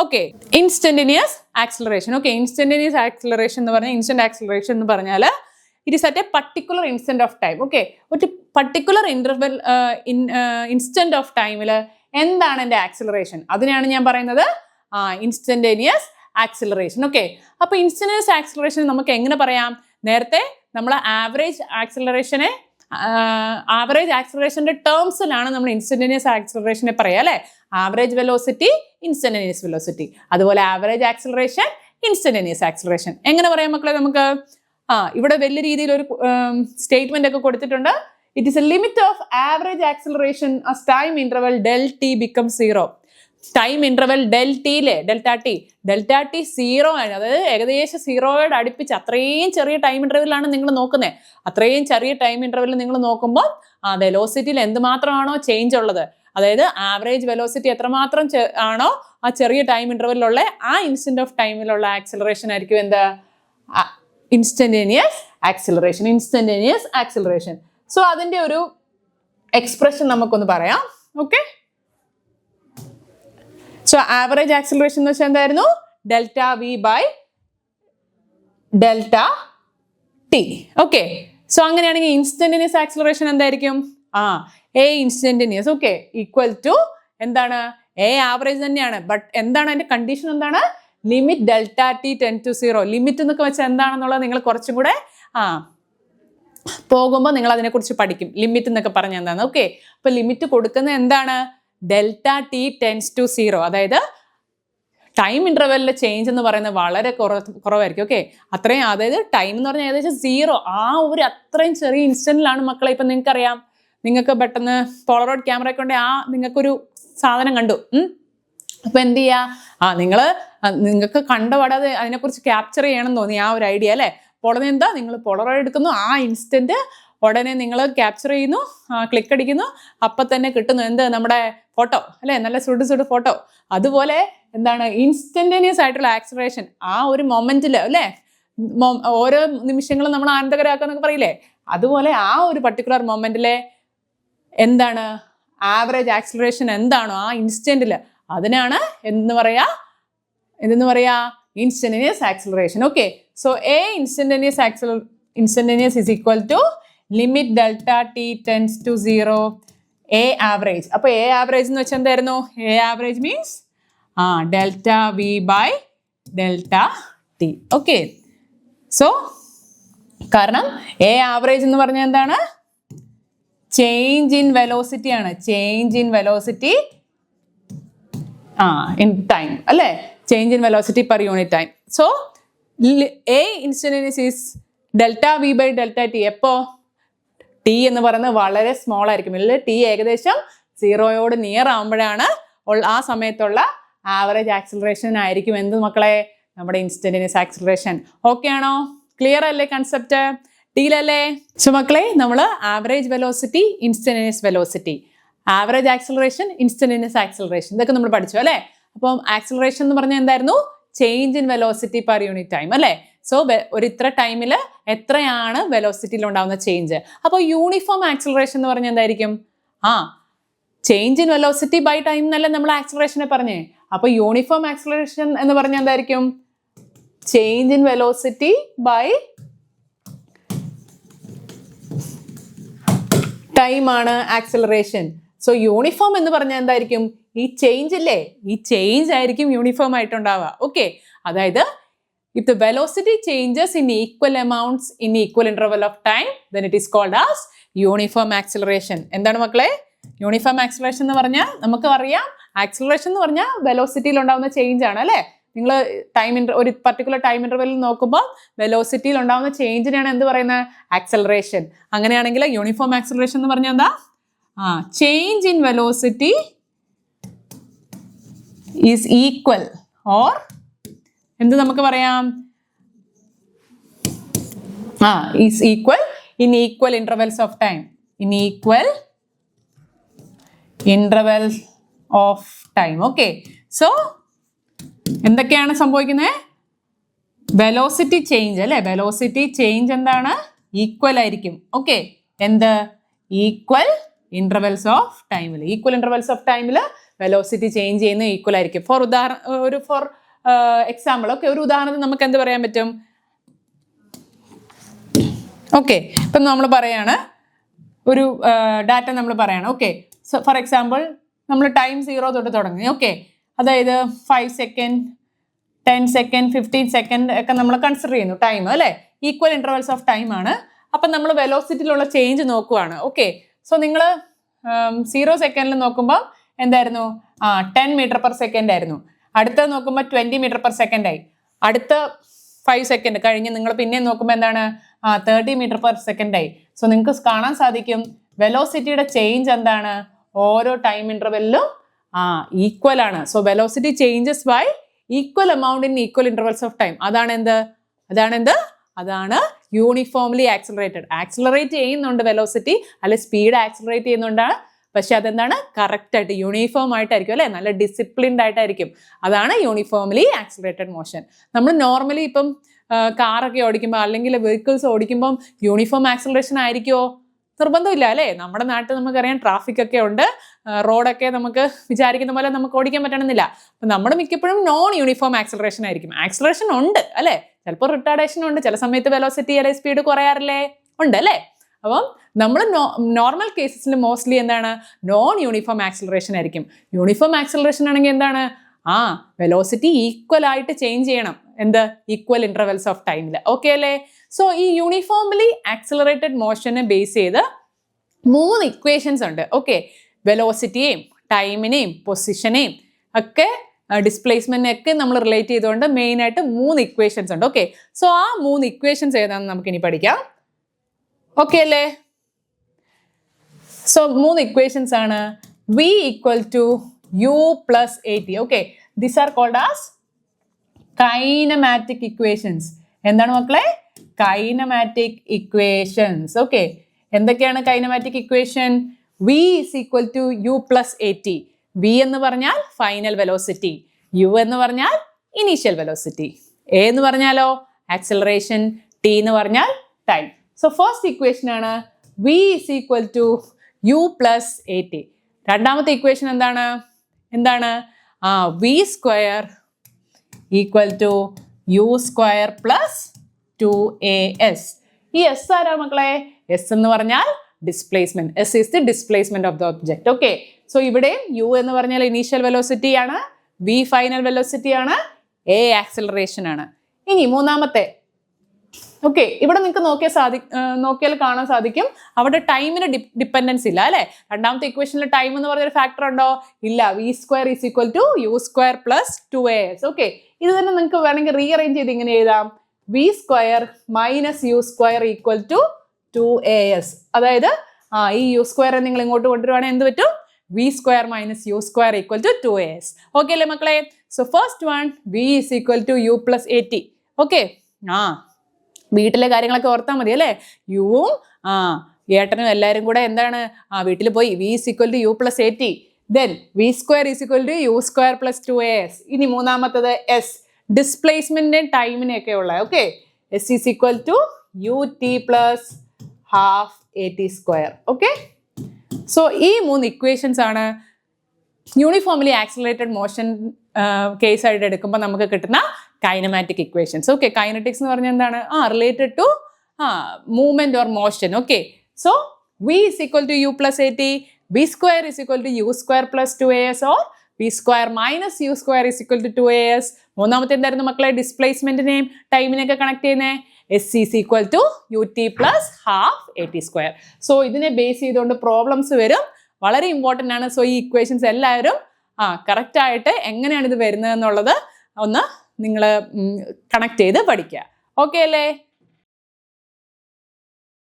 Okay, instantaneous acceleration. Okay, instantaneous acceleration എന്ന് പറഞ്ഞാൽ ഇൻസ്റ്റന്റ് ആക്സിലറേഷൻ എന്ന് പറഞ്ഞാൽ it is at a particular instant of time. Okay, ഒരു പർട്ടിക്കുലർ ഇന്റർവെൽ ഇൻസ്റ്റന്റ് ഓഫ് ടൈമിൽ എന്താണ് എൻ്റെ ആക്സിലറേഷൻ? അതിനെയാണ് ഞാൻ പറയുന്നത് ഇൻസ്റ്റന്റേനിയസ് ആക്സിലറേഷൻ. ഓക്കെ, അപ്പൊ ഇൻസ്റ്റന്റേനിയസ് ആക്സിലറേഷൻ നമുക്ക് എങ്ങനെ പറയാം? നേരത്തെ നമ്മൾ ആവറേജ് ആക്സിലറേഷന്റെ ടേംസിലാണ് നമ്മൾ ഇൻസ്റ്റന്റേനിയസ് ആക്സിലറേഷനെ പറയാം അല്ലെ? Average velocity, instantaneous velocity. അതുപോലെ ആവറേജ് ആക്സിലറേഷൻ, ഇൻസ്റ്റന്റേനിയസ് ആക്സിലറേഷൻ. എങ്ങനെ പറയാം മക്കളെ നമുക്ക്? ഇവിടെ വലിയ രീതിയിൽ ഒരു സ്റ്റേറ്റ്മെന്റ് ഒക്കെ കൊടുത്തിട്ടുണ്ട്. It is A limit of average acceleration as time interval del t becomes 0. Time interval delta T 0 ആണ്. അതായത് ഏകദേശം 0യോട് അടുപ്പിച്ച് അത്രയും ചെറിയ ടൈം ഇന്റർവെല്ലാണ് നിങ്ങൾ നോക്കുന്നത്. അത്രയും ചെറിയ ടൈം ഇന്റർവെല്ലിൽ നിങ്ങൾ നോക്കുമ്പോൾ വെലോസിറ്റിയിൽ എന്തുമാത്രമാണോ ചേഞ്ച് ഉള്ളത്, അതായത് ആവറേജ് വെലോസിറ്റി എത്രമാത്രം ആണോ ആ ചെറിയ ടൈം ഇന്റർവെല്ലുള്ള ആ ഇൻസ്റ്റന്റ് ഓഫ് ടൈമിലുള്ള ആക്സിലറേഷൻ ആയിരിക്കും എന്താ? Instantaneous acceleration. സോ അതിന്റെ ഒരു എക്സ്പ്രഷൻ നമുക്കൊന്ന് പറയാം. ഓക്കെ, സോ ആവറേജ് ആക്സിലറേഷൻ എന്ന് വെച്ചാൽ എന്തായിരുന്നു? Delta V by delta T. Okay, so അങ്ങനെയാണെങ്കിൽ ഇൻസ്റ്റന്റേനിയസ് ആക്സിലറേഷൻ എന്തായിരിക്കും? A ഇൻസ്റ്റന്റേനിയസ് ഈക്വൽ ടു എന്താണ്? A ആവറേജ് തന്നെയാണ്. ബട്ട് എന്താണ് അതിന്റെ കണ്ടീഷൻ? എന്താണ്? Limit delta t ten to 0. Limit എന്നൊക്കെ വെച്ചാൽ എന്താണെന്നുള്ളത് നിങ്ങൾ കുറച്ചും കൂടെ പോകുമ്പോൾ നിങ്ങൾ അതിനെക്കുറിച്ച് പഠിക്കും. ലിമിറ്റ് എന്നൊക്കെ പറഞ്ഞാൽ എന്താണ്. ഓക്കെ, അപ്പൊ ലിമിറ്റ് കൊടുക്കുന്നത് എന്താണ്? Delta T tends to 0. അതായത് ടൈം ഇന്റർവെല്ലിലെ ചേഞ്ച് എന്ന് പറയുന്നത് വളരെ കുറവായിരിക്കും. ഓക്കെ, അത്രയും, അതായത് ടൈം എന്ന് പറഞ്ഞാൽ ഏകദേശം 0. ആ ഒരു അത്രയും ചെറിയ ഇൻസ്റ്റന്റിലാണ് മക്കളെ. ഇപ്പം നിങ്ങൾക്കറിയാം, നിങ്ങൾക്ക് പെട്ടെന്ന് പോളറോയിഡ് ക്യാമറ കൊണ്ട് നിങ്ങൾക്കൊരു സാധനം കണ്ടു. അപ്പൊ എന്ത് ചെയ്യാ, നിങ്ങൾക്ക് കണ്ടപാടാതെ അതിനെക്കുറിച്ച് ക്യാപ്ചർ ചെയ്യണം തോന്നി ആ ഒരു ഐഡിയ അല്ലേ. ഉടനെ എന്താ, നിങ്ങൾ പോളറോയിഡ് എടുക്കുന്നു, ആ ഇൻസ്റ്റന്റ് ഉടനെ നിങ്ങൾ ക്യാപ്ചർ ചെയ്യുന്നു, ക്ലിക്ക് അടിക്കുന്നു, അപ്പം തന്നെ കിട്ടുന്നു എന്ത്, നമ്മുടെ ഫോട്ടോ അല്ലേ, നല്ല സുഡ് ഫോട്ടോ. അതുപോലെ എന്താണ്, ഇൻസ്റ്റന്റേനിയസ് ആയിട്ടുള്ള ആക്സിലറേഷൻ ആ ഒരു മൊമെന്റിൽ അല്ലേ, ഓരോ നിമിഷങ്ങളും നമ്മൾ ആനന്ദകരമാക്കാന്നൊക്കെ പറയില്ലേ, അതുപോലെ ആ ഒരു പർട്ടിക്കുലർ മൊമെന്റിലെ എന്താണ് ആവറേജ് ആക്സിലറേഷൻ എന്താണോ ആ ഇൻസ്റ്റന്റിൽ, അതിനാണ് എന്തെന്ന് പറയാ instantaneous acceleration. Okay, so A instantaneous is equal to limit delta T tends to 0 A average. അപ്പൊ എ ആവറേജ് എന്ന് വെച്ചാൽ എന്തായിരുന്നു? A average means delta V by delta T. Okay, so കാരണം എ ആവറേജ് എന്ന് പറഞ്ഞാൽ എന്താണ്? ചേഞ്ച് ഇൻ വെലോസിറ്റി ആണ്. Change in velocity in time അല്ലേ, change in velocity per unit time. So A instantaneous is delta V by delta T. എപ്പോ ടി എന്ന് പറയുന്നത് വളരെ സ്മോൾ ആയിരിക്കും, ഇല്ല ടി ഏകദേശം 0യോട് നിയർ ആകുമ്പോഴാണ് ആ സമയത്തുള്ള ആവറേജ് ആക്സിലറേഷൻ ആയിരിക്കും എന്ത് മക്കളെ, നമ്മുടെ ഇൻസ്റ്റന്റേനിയസ് ആക്സിലറേഷൻ. ഓക്കെ ആണോ? ക്ലിയർ അല്ലേ കൺസെപ്റ്റ്? ടിയിലല്ലേ? സോ മക്കളെ, നമ്മൾ average velocity, instantaneous velocity, average acceleration, instantaneous acceleration, ഇതൊക്കെ നമ്മൾ പഠിച്ചു അല്ലേ. അപ്പം ആക്സിലറേഷൻ എന്ന് പറഞ്ഞാൽ എന്തായിരുന്നു? Change in velocity per unit time അല്ലേ. സോ ഒരു ഇത്ര ടൈമിൽ എത്രയാണ് വെലോസിറ്റിയിൽ ഉണ്ടാകുന്ന ചേഞ്ച്. അപ്പോൾ യൂണിഫോം ആക്സിലറേഷൻ എന്ന് പറഞ്ഞാൽ എന്തായിരിക്കും? Change in velocity by time എന്നല്ലേ നമ്മൾ ആക്സിലറേഷനെ പറഞ്ഞേ. അപ്പൊ യൂണിഫോം ആക്സിലറേഷൻ എന്ന് പറഞ്ഞാൽ എന്തായിരിക്കും? Change in velocity by time ആണ് ആക്സിലറേഷൻ. സോ യൂണിഫോം എന്ന് പറഞ്ഞാൽ എന്തായിരിക്കും? ഈ ചേഞ്ച് ഇല്ലേ, ഈ ചേഞ്ച് ആയിരിക്കും യൂണിഫോം ആയിട്ടുണ്ടാവുക. ഓക്കെ, അതായത് if the velocity changes in equal amounts in equal interval of time, then it is called as uniform acceleration. എന്താണ് മക്കളെ യൂണിഫോം ആക്സിലറേഷൻ എന്ന് പറഞ്ഞാൽ? നമുക്ക് അറിയാം, ആക്സിലറേഷൻ എന്ന് പറഞ്ഞാൽ വെലോസിറ്റിയിൽ ഉണ്ടാവുന്ന ചേഞ്ച് ആണ് അല്ലേ. നിങ്ങൾ ഒരു പർട്ടിക്കുലർ ടൈം ഇന്റർവെല്ലിൽ നോക്കുമ്പോൾ വെലോസിറ്റിയിൽ ഉണ്ടാവുന്ന ചേഞ്ചിനെയാണ് എന്ത് പറയുന്നത്? ആക്സിലറേഷൻ. അങ്ങനെയാണെങ്കിൽ യൂണിഫോം ആക്സിലറേഷൻ എന്ന് പറഞ്ഞാൽ എന്താ? Change in velocity is equal or എന്ത് നമുക്ക് പറയാം? Is equal in equal intervals of time. In equal interval of time. Okay, so എന്തൊക്കെയാണ് സംഭവിക്കുന്നത്? വെലോസിറ്റി ചേഞ്ച് അല്ലെ, വെലോസിറ്റി ചേഞ്ച് എന്താണ്? ഈക്വൽ ആയിരിക്കും. ഓക്കെ, എന്ത്? ഈക്വൽ ഇന്റർവെൽസ് ഓഫ് ടൈമിൽ. ഈക്വൽ ഇന്റർവെൽസ് ഓഫ് ടൈമിൽ വെലോസിറ്റി ചേഞ്ച് ചെയ്യുന്ന ഈക്വൽ ആയിരിക്കും. ഫോർ എക്സാമ്പിൾ, ഓക്കെ, ഒരു ഉദാഹരണത്തിന് നമുക്ക് എന്ത് പറയാൻ പറ്റും? ഓക്കെ, ഇപ്പം നമ്മൾ പറയാണ്, ഒരു ഡാറ്റ നമ്മൾ പറയാണ്. ഓക്കെ, സോ ഫോർ എക്സാമ്പിൾ നമ്മൾ ടൈം 0 തൊട്ട് തുടങ്ങി. ഓക്കെ, അതായത് 5 സെക്കൻഡ്, 10 സെക്കൻഡ്, 15 സെക്കൻഡ് ഒക്കെ നമ്മൾ കൺസിഡർ ചെയ്യുന്നു ടൈം അല്ലേ. ഈക്വൽ ഇന്റർവെൽസ് ഓഫ് ടൈം ആണ്. അപ്പം നമ്മൾ വെലോസിറ്റിയിലുള്ള ചേഞ്ച് നോക്കുവാണ്. ഓക്കെ, സോ നിങ്ങൾ 0 സെക്കൻഡിൽ നോക്കുമ്പോൾ എന്തായിരുന്നു? 10 മീറ്റർ പെർ സെക്കൻഡ് ആയിരുന്നു. അടുത്ത നോക്കുമ്പോൾ 20 മീറ്റർ പെർ സെക്കൻഡ് ആയി. അടുത്ത 5 സെക്കൻഡ് കഴിഞ്ഞ് നിങ്ങൾ പിന്നെ നോക്കുമ്പോൾ എന്താണ്? 30 മീറ്റർ പെർ സെക്കൻഡ് ആയി. സോ നിങ്ങൾക്ക് കാണാൻ സാധിക്കും വെലോസിറ്റിയുടെ ചേഞ്ച് എന്താണ്? ഓരോ ടൈം ഇന്റർവെല്ലിലും ഈക്വൽ ആണ്. So velocity changes by equal amount in equal intervals of time. അതാണ് യൂണിഫോംലി ആക്സിലറേറ്റഡ്. ആക്സിലറേറ്റ് ചെയ്യുന്നുണ്ട് വെലോസിറ്റി, അല്ലെ സ്പീഡ് ആക്സിലറേറ്റ് ചെയ്യുന്നുണ്ടാണ്. പക്ഷെ അതെന്താണ്? കറക്റ്റ് ആയിട്ട് യൂണിഫോം ആയിട്ടായിരിക്കും അല്ലെ, നല്ല ഡിസിപ്ലിൻഡ് ആയിട്ടായിരിക്കും. അതാണ് യൂണിഫോംലി ആക്സിലറേറ്റഡ് മോഷൻ. നമ്മൾ നോർമലി ഇപ്പം കാറൊക്കെ ഓടിക്കുമ്പോൾ അല്ലെങ്കിൽ വെഹിക്കിൾസ് ഓടിക്കുമ്പം യൂണിഫോം ആക്സിലറേഷൻ ആയിരിക്കുമോ? നിർബന്ധമില്ല അല്ലേ. നമ്മുടെ നാട്ടിൽ നമുക്കറിയാം ട്രാഫിക് ഒക്കെ ഉണ്ട്, റോഡൊക്കെ നമുക്ക് വിചാരിക്കുന്ന പോലെ നമുക്ക് ഓടിക്കാൻ പറ്റണമെന്നില്ല. അപ്പം നമ്മൾ മിക്കപ്പോഴും നോൺ യൂണിഫോം ആക്സിലറേഷൻ ആയിരിക്കും. ആക്സിലറേഷൻ ഉണ്ട് അല്ലേ, ചിലപ്പോൾ റിട്ടാർഡേഷൻ ഉണ്ട്, ചില സമയത്ത് വെലോസിറ്റി അല്ലെങ്കിൽ സ്പീഡ് കുറയാറില്ലേ, ഉണ്ട് അല്ലേ. അപ്പം നമ്മൾ നോർമൽ കേസസിൽ മോസ്റ്റ്ലി എന്താണ്? നോൺ യൂണിഫോം ആക്സിലറേഷൻ ആയിരിക്കും. യൂണിഫോം ആക്സിലറേഷൻ ആണെങ്കിൽ എന്താണ്? വെലോസിറ്റി ഈക്വൽ ആയിട്ട് ചേഞ്ച് ചെയ്യണം. എന്ത്? ഈക്വൽ ഇന്റർവെൽസ് ഓഫ് ടൈമിൽ. ഓക്കെ അല്ലേ? സോ ഈ യൂണിഫോംലി ആക്സിലറേറ്റഡ് മോഷനെ ബേസ് ചെയ്ത് 3 ഇക്വേഷൻസ് ഉണ്ട്. ഓക്കെ, വെലോസിറ്റിയെയും ടൈമിനെയും പൊസിഷനെയും ഒക്കെ ഡിസ്പ്ലേസ്മെന്റിനെയൊക്കെ നമ്മൾ റിലേറ്റ് ചെയ്തുകൊണ്ട് മെയിൻ ആയിട്ട് 3 ഇക്വേഷൻസ് ഉണ്ട്. ഓക്കെ, സോ ആ 3 ഇക്വേഷൻസ് ഏതാണെന്ന് നമുക്ക് ഇനി പഠിക്കാം. ഓക്കെ അല്ലേ? സോ 3 ഇക്വേഷൻസ് ആണ് v equal to u plus at. Okay, these are called as kinematic equations. എന്താണ് മക്കളെ? Kinematic equations. ഓക്കെ, എന്തൊക്കെയാണ് kinematic equation? v is equal to u plus at. v എന്ന് പറഞ്ഞാൽ ഫൈനൽ വെലോസിറ്റി, u എന്ന് പറഞ്ഞാൽ ഇനീഷ്യൽ വെലോസിറ്റി, a എന്ന് പറഞ്ഞാലോ ആക്സിലറേഷൻ, t എന്ന് പറഞ്ഞാൽ ടൈം. സോ ഫസ്റ്റ് ഇക്വേഷൻ ആണ് v is equal to u plus at. രണ്ടാമത്തെ ഇക്വേഷൻ എന്താണ്? v square equal to u square plus 2as. ഈ s ആരാ മക്കളെ? s എന്ന് പറഞ്ഞാൽ displacement. s is the displacement of the object. Okay, so ഇവിടെ u എന്ന് പറഞ്ഞാൽ ഇനീഷ്യൽ വെലോസിറ്റി ആണ്, v ഫൈനൽ വെലോസിറ്റി ആണ്, a ആക്സിലറേഷൻ ആണ്. ഇനി മൂന്നാമത്തെ. ഓക്കെ, ഇവിടെ നിങ്ങൾക്ക് നോക്കിയാൽ കാണാൻ സാധിക്കും അവിടെ ടൈമിന് ഡിപ്പെൻഡൻസ് ഇല്ല അല്ലെ? രണ്ടാമത്തെ ഇക്വേഷനിൽ ടൈം എന്ന് പറഞ്ഞൊരു ഫാക്ടർ ഉണ്ടോ? ഇല്ല. V square is equal to u square plus 2as. Okay, ഇത് തന്നെ നിങ്ങൾക്ക് വേണമെങ്കിൽ റീഅറേഞ്ച് ചെയ്ത് ഇങ്ങനെ എഴുതാം. V square minus u square equal to 2as. അതായത് ഈ യു സ്ക്വയർ നിങ്ങൾ ഇങ്ങോട്ട് കൊണ്ടുവരുവാണെങ്കിൽ എന്ത് പറ്റും? V square minus u square equal to 2as. Okay അല്ലേ മക്കളെ? So first one v is equal to u plus 80. Okay, വീട്ടിലെ കാര്യങ്ങളൊക്കെ ഓർത്താൽ മതി അല്ലേ? യുവും ഏട്ടനും എല്ലാവരും കൂടെ എന്താണ് വീട്ടിൽ പോയി v is equal to u plus 80. Then v square is equal to u square plus 2as. ഇനി മൂന്നാമത്തത് എസ്, ഡിസ്പ്ലേസ്മെന്റിന്റെയും ടൈമിനെയൊക്കെ ഉള്ള. Okay, s is equal to u t plus half at square. Okay, so ഈ 3 ഇക്വേഷൻസ് ആണ് യൂണിഫോംലി ആക്സിലറേറ്റഡ് മോഷൻ കേസ് ആയിട്ട് എടുക്കുമ്പോൾ നമുക്ക് കിട്ടുന്ന കൈനമാറ്റിക് ഇക്വേഷൻസ്. ഓക്കെ, കൈനറ്റിക്സ് എന്ന് പറഞ്ഞാൽ എന്താണ്? Related to movement or motion. Okay, so v is equal to u plus 80, v square is equal to u square plus 2as or v square minus u square is equal to 2as. മൂന്നാമത്തെ എന്തായിരുന്നു മക്കളെ? ഡിസ്പ്ലേസ്മെന്റിനെയും ടൈമിനെയൊക്കെ കണക്ട് ചെയ്യുന്നത് s is equal to ut plus half at square. So ഇതിനെ ബേസ് ചെയ്തുകൊണ്ട് പ്രോബ്ലംസ് വരും, വളരെ ഇമ്പോർട്ടൻ്റ് ആണ്. സോ ഈ ഇക്വേഷൻസ് എല്ലാവരും കറക്റ്റ് ആയിട്ട് എങ്ങനെയാണ് ഇത് വരുന്നത് എന്നുള്ളത് ഒന്ന് നിങ്ങൾ കണക്ട് ചെയ്ത് പഠിക്കുക. ഓക്കെ അല്ലേ?